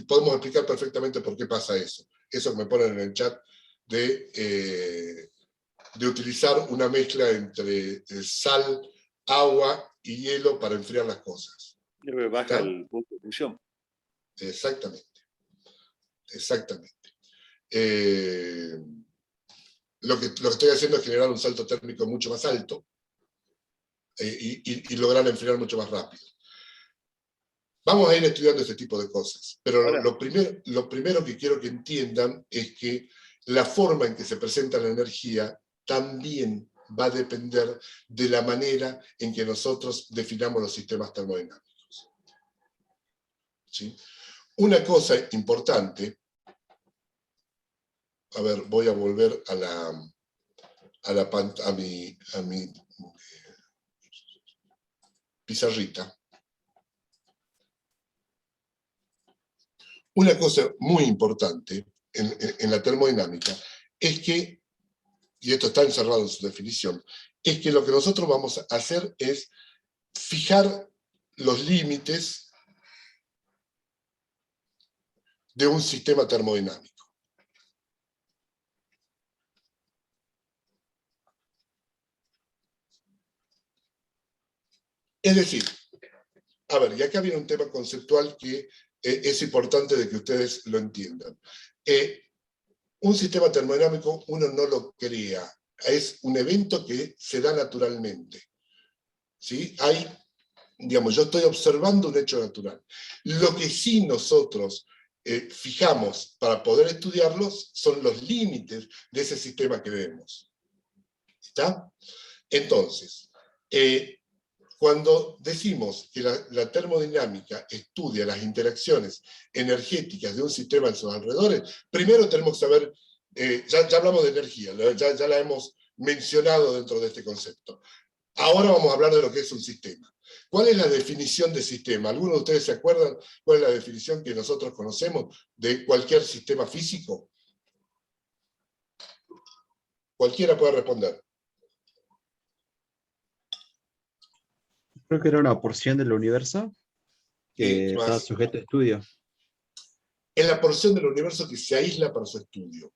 podemos explicar perfectamente por qué pasa eso. Eso que me ponen en el chat de utilizar una mezcla entre sal, agua y hielo para enfriar las cosas. Baja el punto de fusión. Exactamente. Exactamente. Lo que estoy haciendo es generar un salto térmico mucho más alto y lograr enfriar mucho más rápido. Vamos a ir estudiando este tipo de cosas, pero Ahora, lo primero que quiero que entiendan es que la forma en que se presenta la energía también va a depender de la manera en que nosotros definamos los sistemas termodinámicos. ¿Sí? Una cosa importante, a ver, voy a volver a mi pizarrita. Una cosa muy importante en la termodinámica es que, y esto está encerrado en su definición, es que lo que nosotros vamos a hacer es fijar los límites de un sistema termodinámico. Es decir, a ver, y acá viene un tema conceptual que es importante de que ustedes lo entiendan. Un sistema termodinámico uno no lo crea, es un evento que se da naturalmente. ¿Sí? Yo estoy observando un hecho natural. Lo que sí nosotros fijamos para poder estudiarlos son los límites de ese sistema que vemos. ¿Está? Entonces, cuando decimos que la termodinámica estudia las interacciones energéticas de un sistema en sus alrededores, primero tenemos que saber, ya hablamos de energía, ya la hemos mencionado dentro de este concepto. Ahora vamos a hablar de lo que es un sistema. ¿Cuál es la definición de sistema? ¿Alguno de ustedes se acuerdan cuál es la definición que nosotros conocemos de cualquier sistema físico? Cualquiera puede responder. Creo que era una porción del universo que está sujeto a estudio. Es la porción del universo que se aísla para su estudio.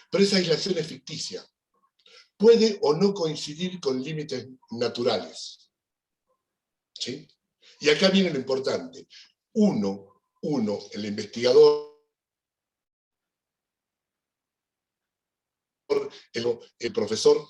Pero esa aislación es ficticia. Puede o no coincidir con límites naturales. ¿Sí? Y acá viene lo importante. Uno, el investigador, el profesor,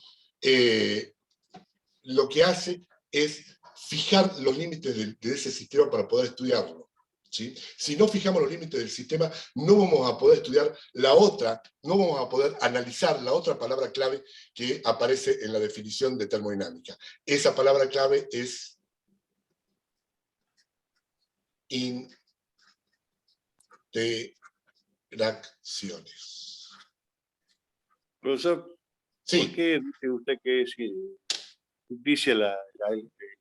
lo que hace es fijar los límites de ese sistema para poder estudiarlo. ¿Sí? Si no fijamos los límites del sistema, no vamos a poder estudiar no vamos a poder analizar la otra palabra clave que aparece en la definición de termodinámica. Esa palabra clave es interacciones. Profesor, sí. ¿Por qué dice usted que dice el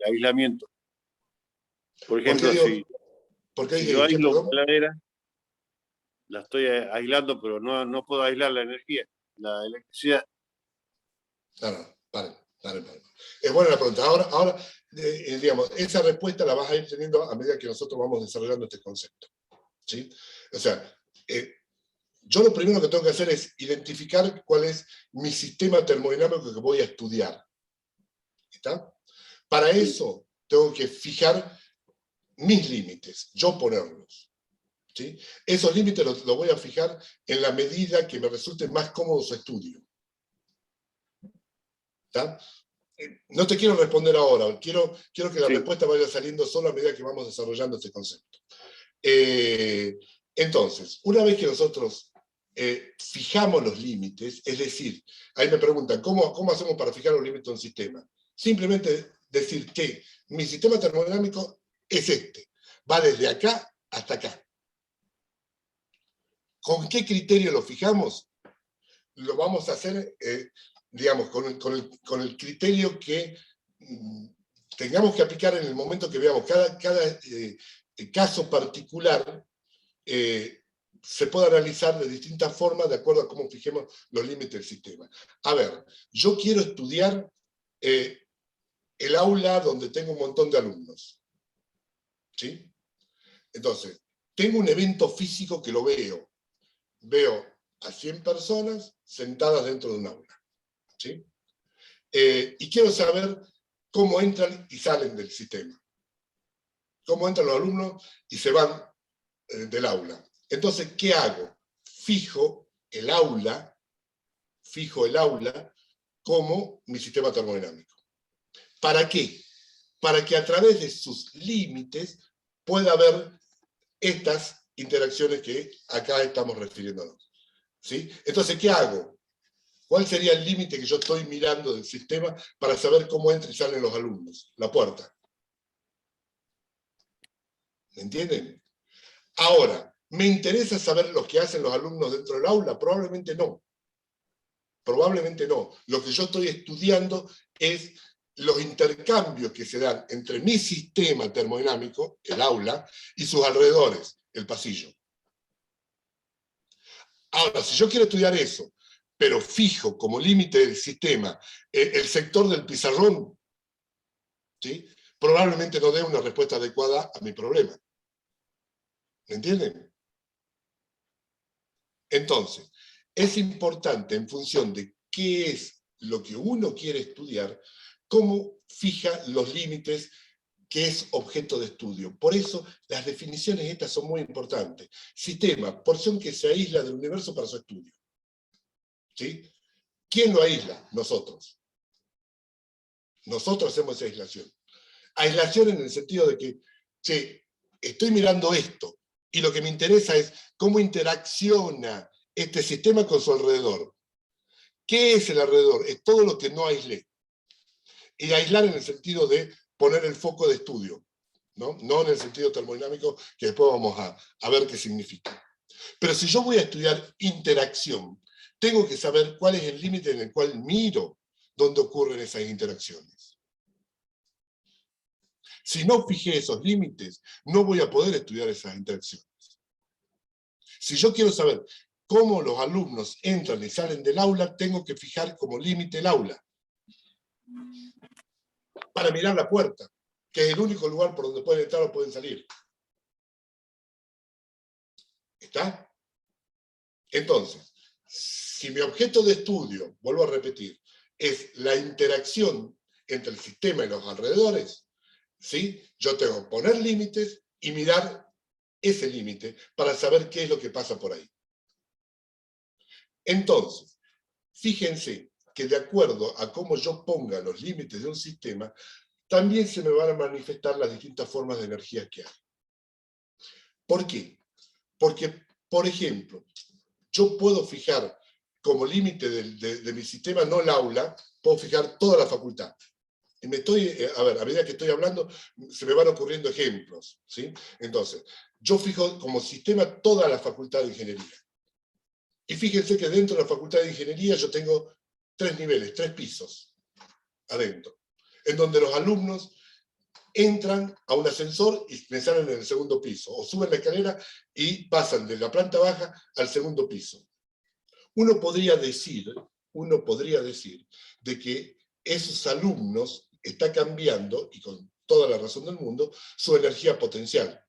aislamiento? Por ejemplo, si yo aíslo una heladera, la estoy aislando, pero no puedo aislar la energía, la electricidad. Paren. Es buena la pregunta. Ahora digamos, esa respuesta la vas a ir teniendo a medida que nosotros vamos desarrollando este concepto. ¿Sí? O sea, yo lo primero que tengo que hacer es identificar cuál es mi sistema termodinámico que voy a estudiar. ¿Está? Para eso tengo que fijar mis límites, yo ponerlos. ¿Sí? Esos límites los voy a fijar en la medida que me resulte más cómodo su estudio. ¿Está? No te quiero responder ahora, quiero que la respuesta vaya saliendo solo a medida que vamos desarrollando este concepto. Entonces, una vez que nosotros fijamos los límites, es decir, ahí me preguntan, ¿cómo hacemos para fijar los límites de un sistema? Simplemente decir que mi sistema termodinámico es este, va desde acá hasta acá. ¿Con qué criterio lo fijamos? Lo vamos a hacer, digamos, con el criterio que tengamos que aplicar en el momento que veamos cada caso particular, se puede analizar de distintas formas de acuerdo a cómo fijemos los límites del sistema. A ver, yo quiero estudiar el aula donde tengo un montón de alumnos. ¿Sí? Entonces, tengo un evento físico que lo veo. Veo a 100 personas sentadas dentro de un aula. ¿Sí? Y quiero saber cómo entran y salen del sistema. Cómo entran los alumnos y se van del aula. Entonces, ¿qué hago? Fijo el aula como mi sistema termodinámico. ¿Para qué? Para que a través de sus límites pueda haber estas interacciones que acá estamos refiriéndonos. ¿Sí? Entonces, ¿qué hago? ¿Cuál sería el límite que yo estoy mirando del sistema para saber cómo entran y salen los alumnos? La puerta. ¿Me entienden? Ahora, ¿me interesa saber lo que hacen los alumnos dentro del aula? Probablemente no. Probablemente no. Lo que yo estoy estudiando es los intercambios que se dan entre mi sistema termodinámico, el aula, y sus alrededores, el pasillo. Ahora, si yo quiero estudiar eso, pero fijo como límite del sistema el sector del pizarrón, ¿sí? Probablemente no dé una respuesta adecuada a mi problema. ¿Me entienden? Entonces, es importante en función de qué es lo que uno quiere estudiar, cómo fija los límites que es objeto de estudio. Por eso las definiciones estas son muy importantes. Sistema, porción que se aísla del universo para su estudio. ¿Sí? ¿Quién lo aísla? Nosotros. Nosotros hacemos esa aislación. Aislación en el sentido de que, che, estoy mirando esto, y lo que me interesa es cómo interacciona este sistema con su alrededor. ¿Qué es el alrededor? Es todo lo que no aislé. Y aislar en el sentido de poner el foco de estudio, ¿no? No en el sentido termodinámico, que después vamos a ver qué significa. Pero si yo voy a estudiar interacción, tengo que saber cuál es el límite en el cual miro dónde ocurren esas interacciones. Si no fijé esos límites, no voy a poder estudiar esas interacciones. Si yo quiero saber cómo los alumnos entran y salen del aula, tengo que fijar como límite el aula. Para mirar la puerta, que es el único lugar por donde pueden entrar o pueden salir. ¿Está? Entonces, si mi objeto de estudio, vuelvo a repetir, es la interacción entre el sistema y los alrededores, ¿sí? Yo tengo que poner límites y mirar ese límite para saber qué es lo que pasa por ahí. Entonces, fíjense que de acuerdo a cómo yo ponga los límites de un sistema, también se me van a manifestar las distintas formas de energía que hay. ¿Por qué? Porque, por ejemplo, yo puedo fijar como límite de mi sistema, no el aula, puedo fijar toda la facultad. Y a medida que estoy hablando, se me van ocurriendo ejemplos, ¿sí? Entonces, yo fijo como sistema toda la facultad de ingeniería. Y fíjense que dentro de la facultad de ingeniería yo tengo 3 niveles, 3 pisos adentro, en donde los alumnos entran a un ascensor y me salen en el segundo piso, o suben la escalera y pasan de la planta baja al segundo piso. Uno podría decir de que esos alumnos están cambiando, y con toda la razón del mundo, su energía potencial.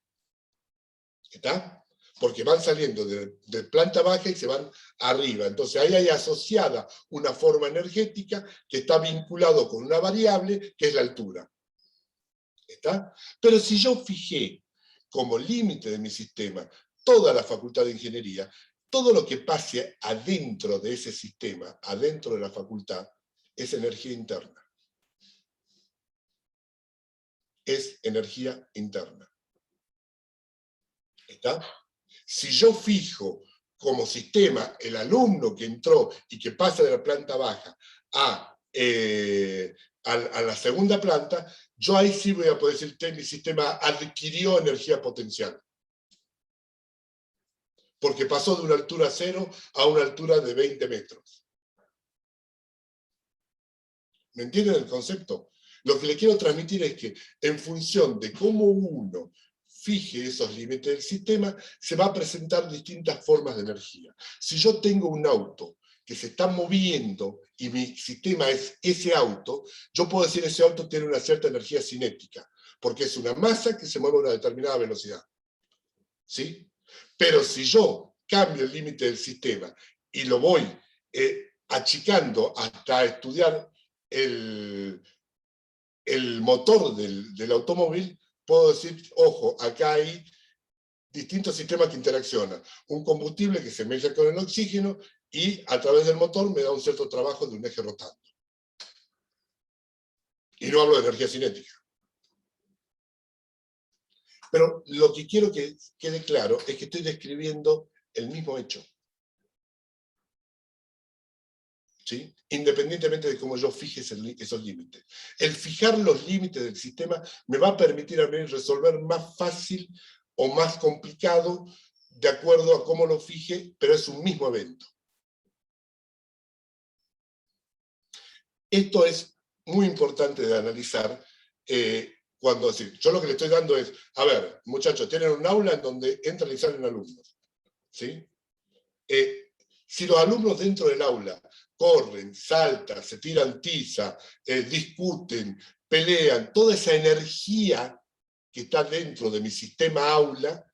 ¿Está? porque van saliendo de planta baja y se van arriba. Entonces ahí hay asociada una forma energética que está vinculado con una variable que es la altura. ¿Está? Pero si yo fijé como límite de mi sistema toda la facultad de ingeniería, todo lo que pase adentro de ese sistema, adentro de la facultad, es energía interna. Es energía interna. ¿Está? Si yo fijo como sistema el alumno que entró y que pasa de la planta baja a la segunda planta, yo ahí sí voy a poder decir que mi sistema adquirió energía potencial. Porque pasó de una altura 0 a una altura de 20 metros. ¿Me entienden el concepto? Lo que le quiero transmitir es que en función de cómo uno fije esos límites del sistema, se va a presentar distintas formas de energía. Si yo tengo un auto que se está moviendo y mi sistema es ese auto, yo puedo decir que ese auto tiene una cierta energía cinética, porque es una masa que se mueve a una determinada velocidad. ¿Sí? Pero si yo cambio el límite del sistema y lo voy achicando hasta estudiar el motor del automóvil, puedo decir, ojo, acá hay distintos sistemas que interaccionan. Un combustible que se mezcla con el oxígeno y a través del motor me da un cierto trabajo de un eje rotando. Y no hablo de energía cinética. Pero lo que quiero que quede claro es que estoy describiendo el mismo hecho. ¿Sí? Independientemente de cómo yo fije esos límites. El fijar los límites del sistema me va a permitir a mí resolver más fácil o más complicado de acuerdo a cómo lo fije, pero es un mismo evento. Esto es muy importante de analizar cuando yo lo que le estoy dando es, a ver, muchachos, tienen un aula en donde entran y salen alumnos. ¿Sí? Si los alumnos dentro del aula corren, saltan, se tiran tiza, discuten, pelean, toda esa energía que está dentro de mi sistema aula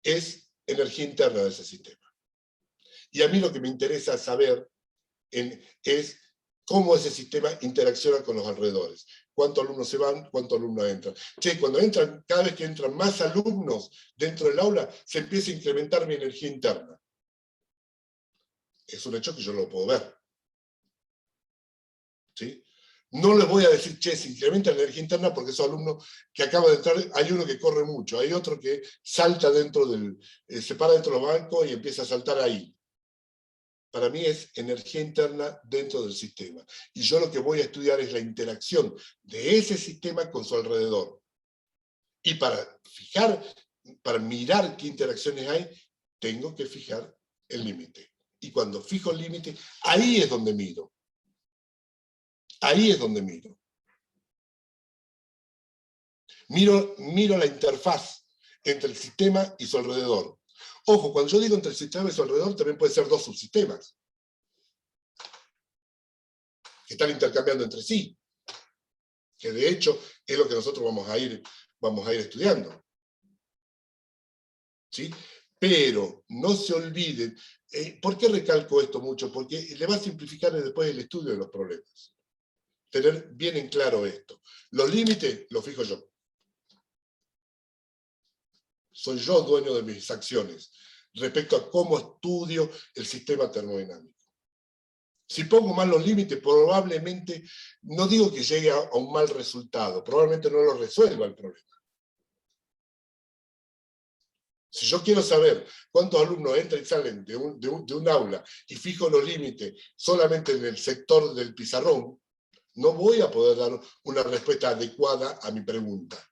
es energía interna de ese sistema. Y a mí lo que me interesa saber es cómo ese sistema interacciona con los alrededores. ¿Cuántos alumnos se van? ¿Cuántos alumnos entran? Che, cuando entran, cada vez que entran más alumnos dentro del aula, se empieza a incrementar mi energía interna. Es un hecho que yo lo puedo ver. ¿Sí? No les voy a decir, che, se incrementa la energía interna porque esos alumnos que acaban de entrar, hay uno que corre mucho, hay otro que salta dentro se para dentro de los bancos y empieza a saltar ahí. Para mí es energía interna dentro del sistema. Y yo lo que voy a estudiar es la interacción de ese sistema con su alrededor. Y para mirar qué interacciones hay, tengo que fijar el límite. Y cuando fijo el límite, ahí es donde miro. Ahí es donde miro. Miro la interfaz entre el sistema y su alrededor. Ojo, cuando yo digo entre el sistema y su alrededor, también puede ser dos subsistemas que están intercambiando entre sí. Que de hecho es lo que nosotros vamos a ir estudiando. ¿Sí? Pero no se olviden. ¿Por qué recalco esto mucho? Porque le va a simplificar después el estudio de los problemas. Tener bien en claro esto. Los límites los fijo yo. Soy yo dueño de mis acciones respecto a cómo estudio el sistema termodinámico. Si pongo mal los límites, probablemente, no digo que llegue a un mal resultado, probablemente no lo resuelva el problema. Si yo quiero saber cuántos alumnos entran y salen de un aula y fijo los límites solamente en el sector del pizarrón, no voy a poder dar una respuesta adecuada a mi pregunta.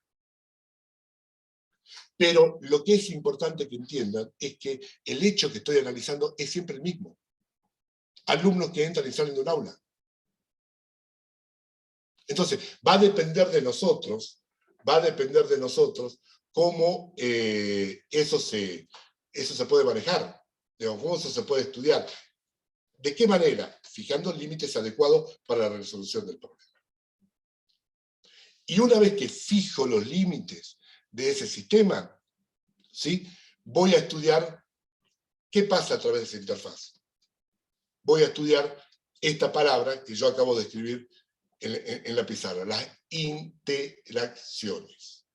Pero lo que es importante que entiendan es que el hecho que estoy analizando es siempre el mismo. Alumnos que entran y salen de un aula. Entonces, va a depender de nosotros cómo eso se puede manejar, digamos, cómo eso se puede estudiar. ¿De qué manera? Fijando límites adecuados para la resolución del problema. Y una vez que fijo los límites de ese sistema, ¿sí? voy a estudiar qué pasa a través de esa interfaz. Voy a estudiar esta palabra que yo acabo de escribir en la pizarra, las interacciones.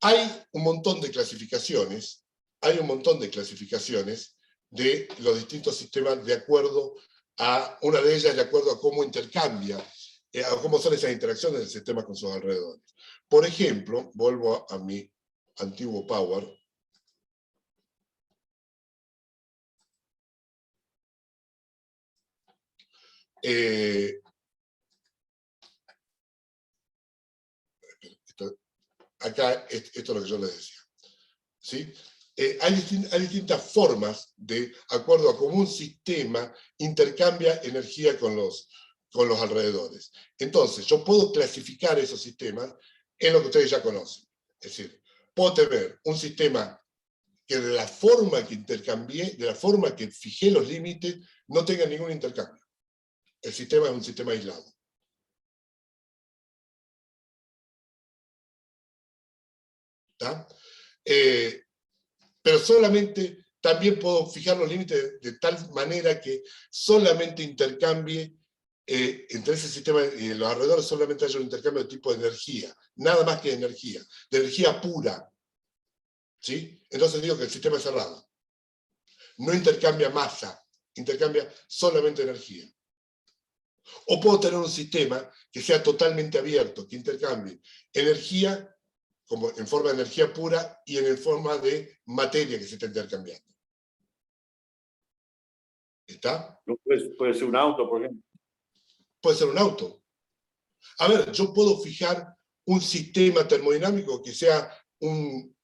Hay un montón de clasificaciones, de los distintos sistemas de acuerdo a, una de ellas de acuerdo a cómo intercambia, a cómo son esas interacciones del sistema con sus alrededores. Por ejemplo, vuelvo a mi antiguo Power. Acá, esto es lo que yo les decía. ¿Sí? Hay distintas formas de acuerdo a cómo un sistema intercambia energía con los alrededores. Entonces, yo puedo clasificar esos sistemas en lo que ustedes ya conocen. Es decir, puedo tener un sistema que de la forma que intercambié, de la forma que fijé los límites, no tenga ningún intercambio. El sistema es un sistema aislado. ¿Está? Pero solamente, también puedo fijar los límites de tal manera que solamente intercambie entre ese sistema y los alrededores, solamente haya un intercambio de tipo de energía, nada más que de energía pura. ¿Sí? Entonces digo que el sistema es cerrado. No intercambia masa, intercambia solamente energía. O puedo tener un sistema que sea totalmente abierto, que intercambie energía como en forma de energía pura y en forma de materia que se está intercambiando. ¿Está? Puede ser un auto, por ejemplo. Puede ser un auto. A ver, yo puedo fijar un sistema termodinámico que sea un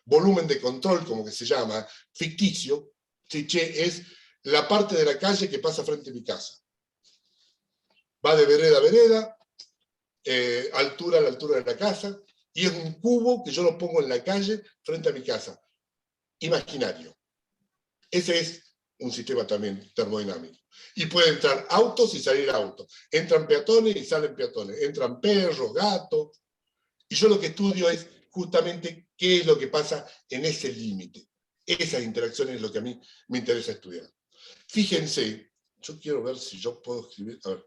volumen de control, como que se llama, ficticio. ¿Sí? Es la parte de la calle que pasa frente a mi casa. Va de vereda a vereda, altura a la altura de la casa, y es un cubo que yo lo pongo en la calle frente a mi casa. Imaginario. Ese es un sistema también termodinámico. Y pueden entrar autos y salir autos. Entran peatones y salen peatones. Entran perros, gatos. Y yo lo que estudio es justamente qué es lo que pasa en ese límite. Esas interacciones es lo que a mí me interesa estudiar. Fíjense, yo quiero ver si yo puedo escribir. A ver.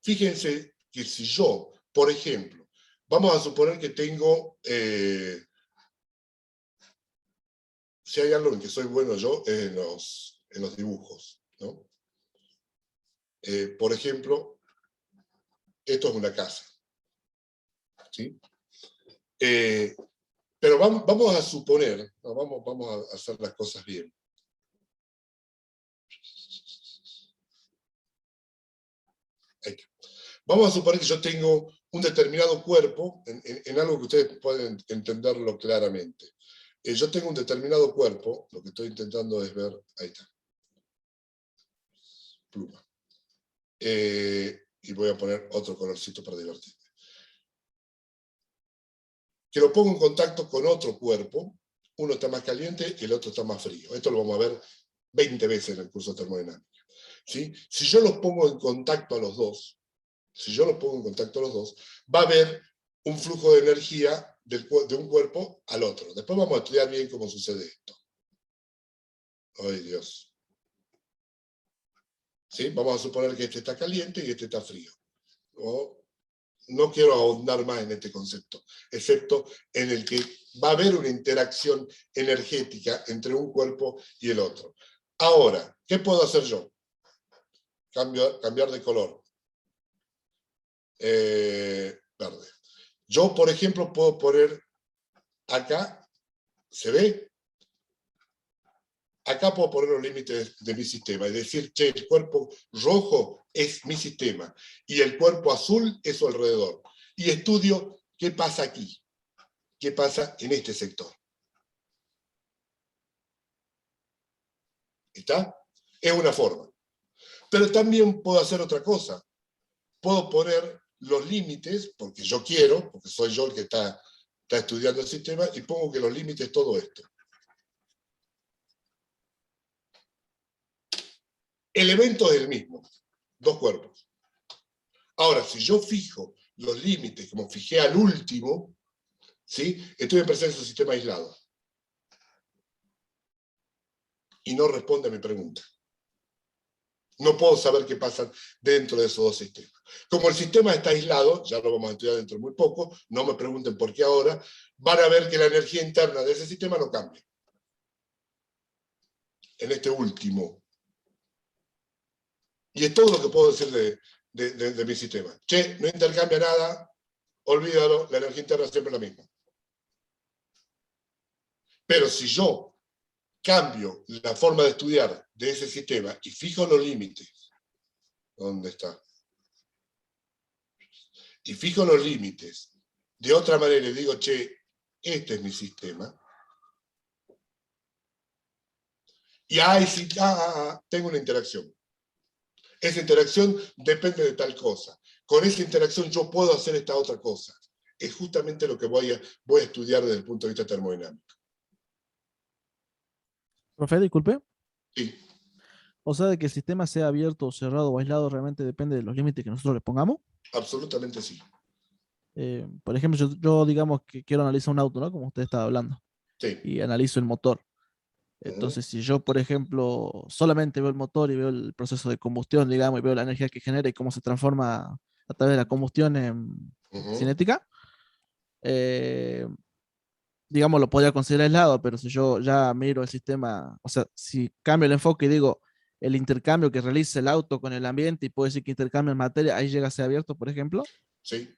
Fíjense que si yo, por ejemplo, vamos a suponer que tengo, si hay algo en que soy bueno yo, es en los dibujos, ¿no? Por ejemplo, esto es una casa, ¿sí? Pero vamos a suponer, no, vamos a hacer las cosas bien. Ahí está. Vamos a suponer que yo tengo un determinado cuerpo, en algo que ustedes pueden entenderlo claramente. Yo tengo un determinado cuerpo, lo que estoy intentando es ver, ahí está, pluma. Y voy a poner otro colorcito para divertirme. Que lo pongo en contacto con otro cuerpo, uno está más caliente y el otro está más frío. Esto lo vamos a ver 20 veces en el curso de termodinámica. ¿Sí? Si yo los pongo en contacto a los dos, va a haber un flujo de energía de un cuerpo al otro. Después vamos a estudiar bien cómo sucede esto. ¡Ay, Dios! ¿Sí? Vamos a suponer que este está caliente y este está frío. No quiero ahondar más en este concepto, excepto en el que va a haber una interacción energética entre un cuerpo y el otro. Ahora, ¿qué puedo hacer yo? Cambiar de color. Verde. Yo, por ejemplo, puedo poner acá, ¿se ve? Acá puedo poner los límites de mi sistema y decir, che, el cuerpo rojo es mi sistema y el cuerpo azul es su alrededor. Y estudio qué pasa aquí, qué pasa en este sector. ¿Está? Es una forma. Pero también puedo hacer otra cosa. Puedo poner los límites, porque yo quiero, porque soy yo el que está estudiando el sistema, y pongo que los límites es todo esto. El evento es el mismo, dos cuerpos. Ahora, si yo fijo los límites como fijé al último, ¿sí? Estoy en presencia de un sistema aislado. Y no responde a mi pregunta. No puedo saber qué pasa dentro de esos dos sistemas. Como el sistema está aislado, ya lo vamos a estudiar dentro de muy poco, no me pregunten por qué ahora, van a ver que la energía interna de ese sistema no cambia. En este último. Y es todo lo que puedo decir de mi sistema. Che, no intercambia nada, olvídalo, la energía interna es siempre la misma. Pero si yo cambio la forma de estudiar de ese sistema y fijo los límites, ¿dónde está? Y fijo los límites de otra manera y digo, che, este es mi sistema. Y ahí sí, tengo una interacción. Esa interacción depende de tal cosa. Con esa interacción yo puedo hacer esta otra cosa. Es justamente lo que voy a estudiar desde el punto de vista termodinámico. Profe, disculpe. Sí. O sea, de que el sistema sea abierto, cerrado o aislado realmente depende de los límites que nosotros le pongamos. Absolutamente sí. Por ejemplo, yo digamos que quiero analizar un auto, ¿no? Como usted estaba hablando. Sí. Y analizo el motor. Entonces, si yo, por ejemplo, solamente veo el motor y veo el proceso de combustión, digamos, y veo la energía que genera y cómo se transforma a través de la combustión en cinética, digamos, lo podría considerar aislado, pero si yo ya miro el sistema, o sea, si cambio el enfoque y digo el intercambio que realiza el auto con el ambiente y puedo decir que intercambia materia, ahí llega a ser abierto, por ejemplo. Sí.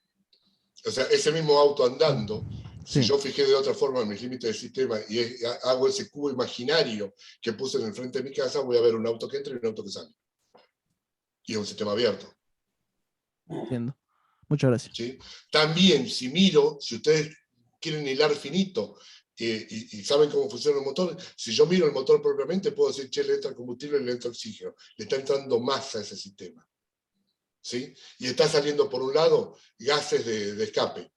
O sea, ese mismo auto andando, si Sí. yo fijé de otra forma mis límites del sistema y hago ese cubo imaginario que puse en el frente de mi casa, voy a ver un auto que entra y un auto que sale. Y es un sistema abierto. Entiendo. Muchas gracias. ¿Sí? También, si miro, si ustedes quieren hilar finito y saben cómo funciona el motor, si yo miro el motor propiamente, puedo decir, che, le entra combustible y le entra oxígeno. Le está entrando masa a ese sistema. ¿Sí? Y está saliendo por un lado gases de escape.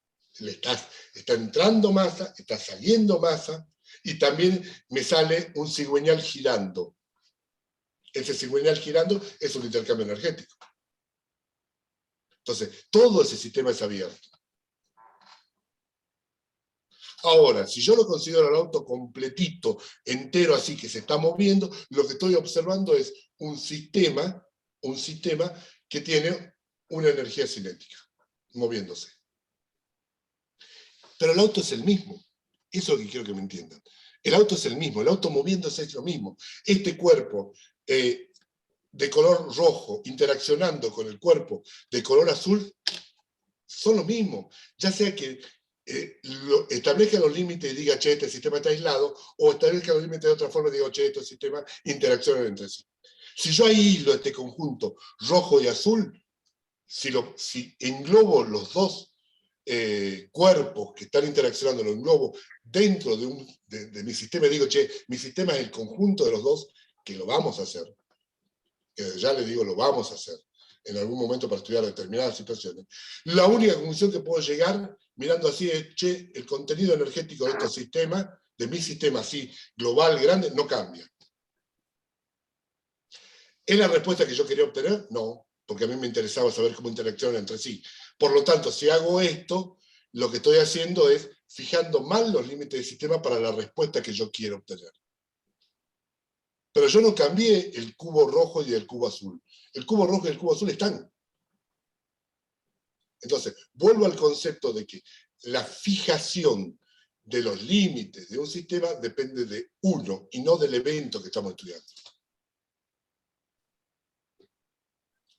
Está entrando masa, está saliendo masa, y también me sale un cigüeñal girando. Ese cigüeñal girando es un intercambio energético. Entonces, todo ese sistema es abierto. Ahora, si yo lo considero el auto completito, entero, así que se está moviendo, lo que estoy observando es un sistema que tiene una energía cinética, moviéndose. Pero el auto es el mismo. Eso es lo que quiero que me entiendan. El auto es el mismo, el auto moviéndose es lo mismo. Este cuerpo de color rojo interaccionando con el cuerpo de color azul son lo mismo. Ya sea que establezca los límites y diga, che, este sistema está aislado, o establezca los límites de otra forma y diga, che, estos sistemas interaccionan entre sí. Si yo hilo este conjunto rojo y azul, si englobo los dos cuerpos que están interaccionando, lo englobo dentro de mi sistema, y digo, che, mi sistema es el conjunto de los dos, que lo vamos a hacer. Ya le digo, lo vamos a hacer en algún momento para estudiar determinadas situaciones. La única conclusión que puedo llegar mirando así es, che, el contenido energético de estos sistemas, de mi sistema así, global, grande, no cambia. ¿Es la respuesta que yo quería obtener? No, porque a mí me interesaba saber cómo interaccionan entre sí. Por lo tanto, si hago esto, lo que estoy haciendo es fijando mal los límites del sistema para la respuesta que yo quiero obtener. Pero yo no cambié el cubo rojo y el cubo azul. El cubo rojo y el cubo azul están. Entonces, vuelvo al concepto de que la fijación de los límites de un sistema depende de uno y no del evento que estamos estudiando.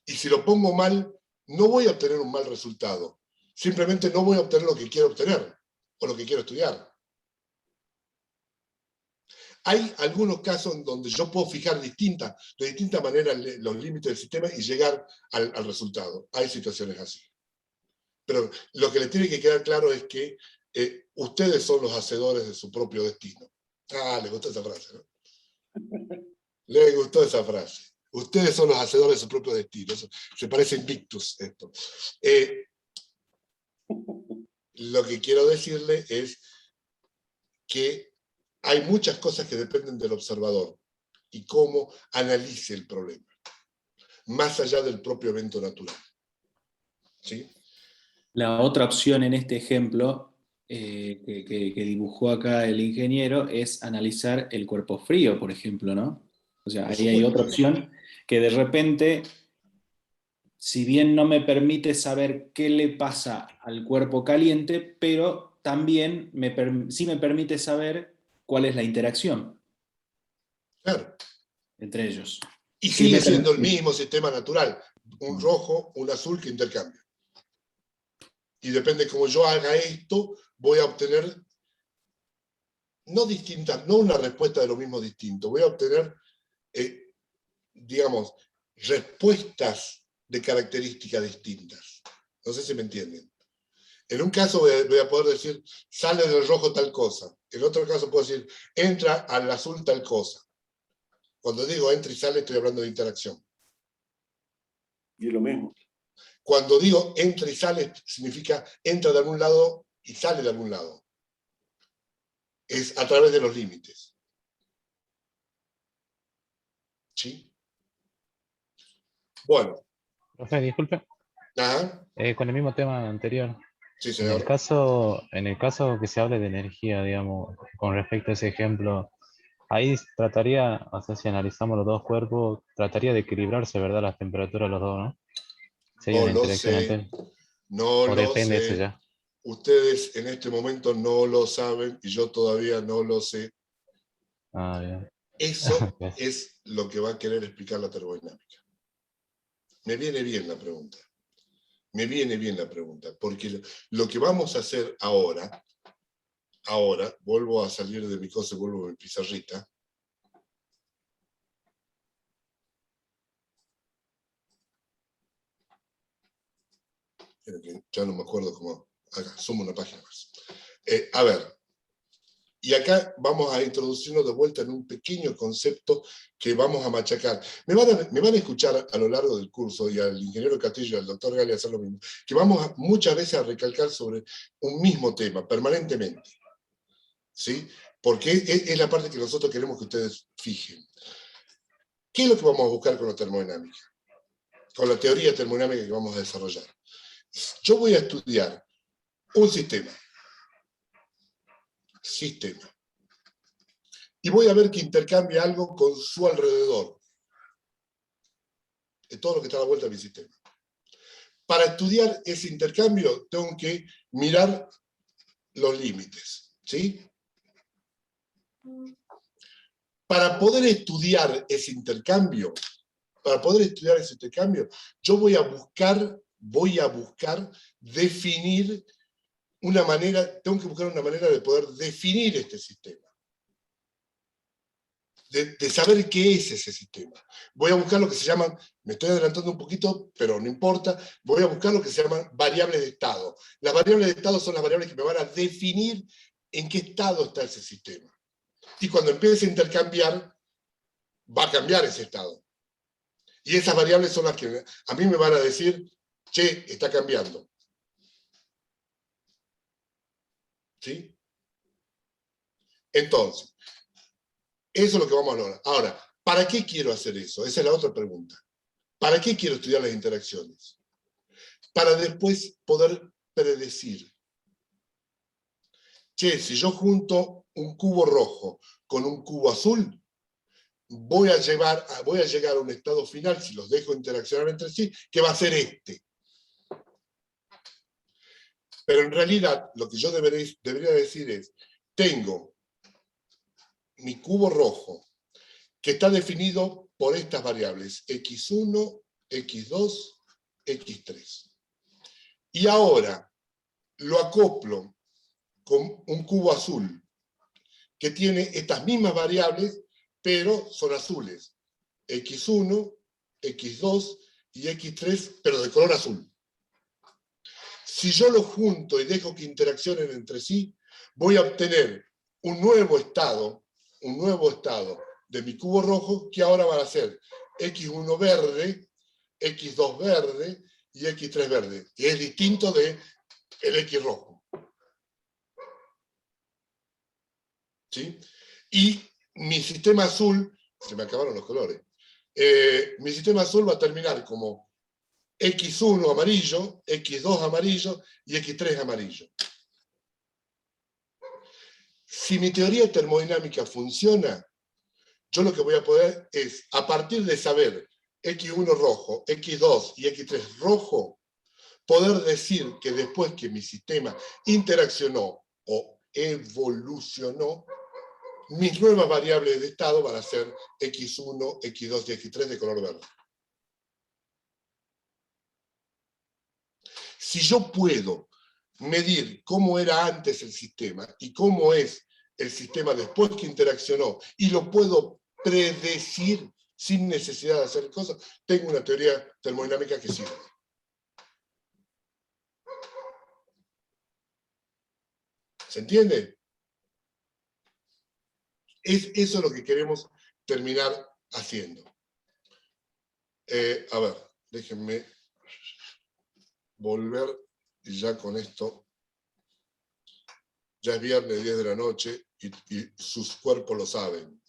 Y si lo pongo mal, no voy a obtener un mal resultado. Simplemente no voy a obtener lo que quiero obtener o lo que quiero estudiar. Hay algunos casos en donde yo puedo fijar de distinta manera los límites del sistema y llegar al resultado. Hay situaciones así. Pero lo que les tiene que quedar claro es que ustedes son los hacedores de su propio destino. Ah, les gustó esa frase, ¿no? Les gustó esa frase. Ustedes son los hacedores de su propio destino. Se parece a Invictus esto. Lo que quiero decirle es que hay muchas cosas que dependen del observador y cómo analice el problema, más allá del propio evento natural. ¿Sí? La otra opción en este ejemplo que dibujó acá el ingeniero es analizar el cuerpo frío, por ejemplo, ¿no? O sea, ahí hay otra opción que de repente, si bien no me permite saber qué le pasa al cuerpo caliente, pero también sí me permite saber cuál es la interacción Claro. entre ellos. Y Sí, sigue siendo el mismo sistema natural, un rojo, un azul que intercambio. Y depende de cómo yo haga esto, voy a obtener no distintas, no una respuesta de lo mismo distinto, voy a obtener, digamos, respuestas de características distintas. No sé si me entienden. En un caso voy a poder decir, sale del rojo tal cosa. En otro caso puedo decir, entra al azul tal cosa. Cuando digo entra y sale, estoy hablando de interacción. Y es lo mismo. Cuando digo entra y sale, significa entra de algún lado y sale de algún lado. Es a través de los límites. ¿Sí? Bueno. Profe, disculpe. Ajá. Con el mismo tema anterior. Sí, En señor. el caso que se hable de energía, digamos, con respecto a ese ejemplo, ahí trataría, o sea, si analizamos los dos cuerpos, trataría de equilibrarse, ¿verdad? Las temperaturas de los dos, ¿no? Si hay No una lo interacción sé. entre... No o lo depende eso sé. ya. Ustedes en este momento no lo saben y yo todavía no lo sé. Ah, bien. Eso es lo que va a querer explicar la termodinámica. Me viene bien la pregunta. Me viene bien la pregunta, porque lo que vamos a hacer ahora, vuelvo a salir de mi cosa, vuelvo a mi pizarrita. Ya no me acuerdo cómo. Acá, sumo una página más. A ver, y acá vamos a introducirnos de vuelta en un pequeño concepto que vamos a machacar. Me van a escuchar a lo largo del curso, y al ingeniero Castillo y al doctor Gali hacer lo mismo, que vamos muchas veces a recalcar sobre un mismo tema, permanentemente. ¿Sí? Porque es la parte que nosotros queremos que ustedes fijen. ¿Qué es lo que vamos a buscar con la termodinámica? Con la teoría termodinámica que vamos a desarrollar. Yo voy a estudiar un sistema. Y voy a ver que intercambia algo con su alrededor. De todo lo que está a la vuelta de mi sistema. Para estudiar ese intercambio tengo que mirar los límites. ¿Sí? Para poder estudiar ese intercambio, yo voy a buscar definir una manera, tengo que buscar una manera de poder definir este sistema. De saber qué es ese sistema. Voy a buscar lo que se llaman, me estoy adelantando un poquito, pero no importa, voy a buscar lo que se llaman variables de estado. Las variables de estado son las variables que me van a definir en qué estado está ese sistema. Y cuando empiece a intercambiar, va a cambiar ese estado. Y esas variables son las que a mí me van a decir, che, está cambiando. ¿Sí? Entonces, eso es lo que vamos a lograr. Ahora, ¿para qué quiero hacer eso? Esa es la otra pregunta. ¿Para qué quiero estudiar las interacciones? Para después poder predecir. Che, si yo junto un cubo rojo con un cubo azul, voy a llegar a un estado final, si los dejo interaccionar entre sí, que va a ser este. Pero en realidad, lo que yo debería decir es, tengo mi cubo rojo, que está definido por estas variables, x1, x2, x3. Y ahora lo acoplo con un cubo azul, que tiene estas mismas variables, pero son azules. x1, x2 y x3, pero de color azul. Si yo los junto y dejo que interaccionen entre sí, voy a obtener un nuevo estado de mi cubo rojo, que ahora van a ser x1 verde, x2 verde y x3 verde, que es distinto del x rojo. ¿Sí? Y mi sistema azul, se me acabaron los colores, mi sistema azul va a terminar como x1 amarillo, x2 amarillo y x3 amarillo. Si mi teoría termodinámica funciona, yo lo que voy a poder es, a partir de saber X1 rojo, X2 y X3 rojo, poder decir que después que mi sistema interaccionó o evolucionó, mis nuevas variables de estado van a ser X1, X2 y X3 de color verde. Si yo puedo medir cómo era antes el sistema y cómo es el sistema después que interaccionó, y lo puedo predecir sin necesidad de hacer cosas, tengo una teoría termodinámica que sirve. ¿Se entiende? Eso es lo que queremos terminar haciendo. A ver, déjenme volver, y ya con esto, ya es viernes 10 de la noche, y sus cuerpos lo saben.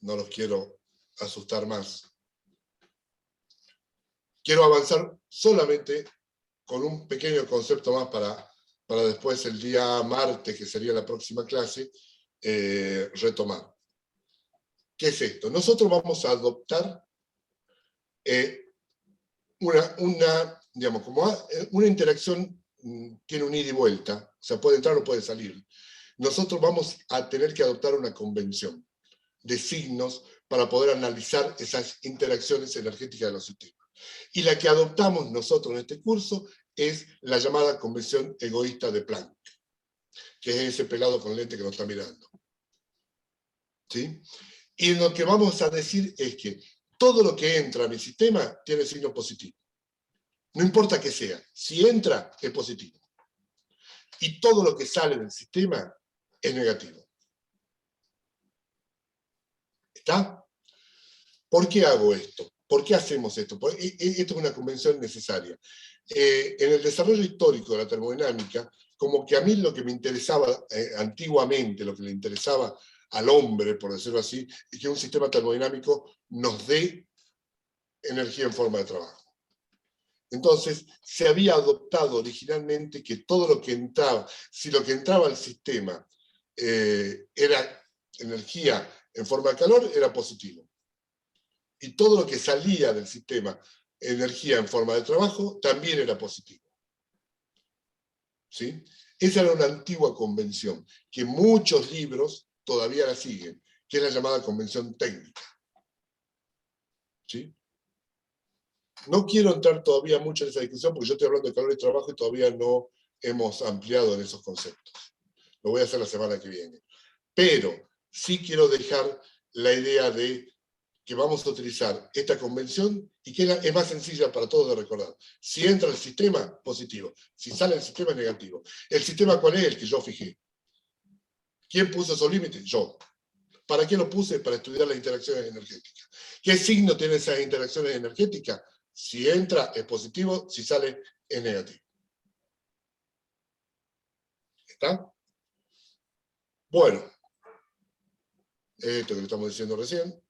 No los quiero asustar más. Quiero avanzar solamente con un pequeño concepto más para después, el día martes, que sería la próxima clase, retomar. ¿Qué es esto? Nosotros vamos a adoptar una interacción, tiene un ida y vuelta, o sea, puede entrar o puede salir. Nosotros vamos a tener que adoptar una convención de signos para poder analizar esas interacciones energéticas de los sistemas. Y la que adoptamos nosotros en este curso es la llamada convención egoísta de Planck, que es ese pelado con lente que nos está mirando. ¿Sí? Y lo que vamos a decir es que todo lo que entra a mi sistema tiene signo positivo. No importa qué sea, si entra es positivo. Y todo lo que sale del sistema es negativo. ¿Está? ¿Por qué hago esto? ¿Por qué hacemos esto? Esto es una convención necesaria. En el desarrollo histórico de la termodinámica, como que a mí lo que me interesaba antiguamente, lo que le interesaba al hombre, por decirlo así, es que un sistema termodinámico nos dé energía en forma de trabajo. Entonces, se había adoptado originalmente que todo lo que entraba, si lo que entraba al sistema era energía en forma de calor, era positivo. Y todo lo que salía del sistema, energía en forma de trabajo, también era positivo. ¿Sí? Esa era una antigua convención, que muchos libros todavía la siguen, que es la llamada convención técnica. ¿Sí? No quiero entrar todavía mucho en esa discusión, porque yo estoy hablando de calor y trabajo y todavía no hemos ampliado en esos conceptos. Lo voy a hacer la semana que viene. Pero sí quiero dejar la idea de que vamos a utilizar esta convención y que es más sencilla para todos de recordar. Si entra el sistema, positivo. Si sale el sistema, negativo. ¿El sistema cuál es? El que yo fijé. ¿Quién puso esos límites? Yo. ¿Para qué lo puse? Para estudiar las interacciones energéticas. ¿Qué signo tienen esas interacciones energéticas? Si entra es positivo, si sale es negativo. ¿Está? Bueno, esto que le estamos diciendo recién.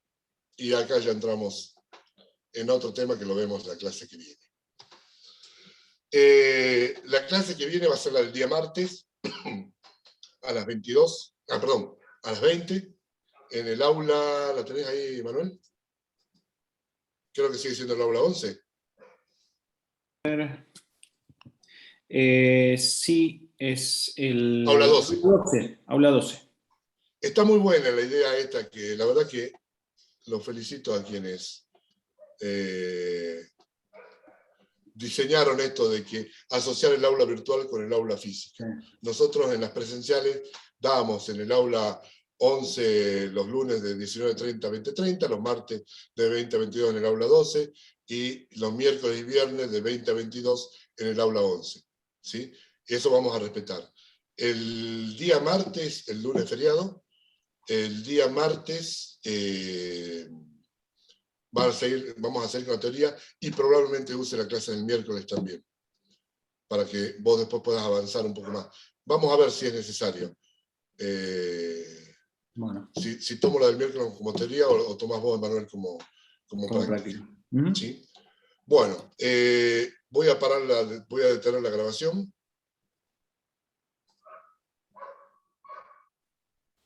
Y acá ya entramos en otro tema que lo vemos en la clase que viene. La clase que viene va a ser la del día martes, a las 22, perdón, a las 20, en el aula, ¿la tenés ahí, Manuel? Creo que sigue siendo el aula 11. Sí, es el... Aula 12. Aula 12. Está muy buena la idea esta, que la verdad que los felicito a quienes diseñaron esto de que asociar el aula virtual con el aula física. Nosotros en las presenciales dábamos en el aula 11 los lunes de 19:30 a 20:30, los martes de 20 a 22 en el aula 12 y los miércoles y viernes de 20 a 22 en el aula 11. ¿Sí? Eso vamos a respetar. El día martes, el lunes feriado, el día martes vamos a seguir con la teoría y probablemente use la clase del miércoles también, para que vos después puedas avanzar un poco más. Vamos a ver si es necesario. Bueno. Si tomo la del miércoles como teoría o tomás vos, Manuel, como práctica. ¿Sí? Bueno, voy a detener la grabación.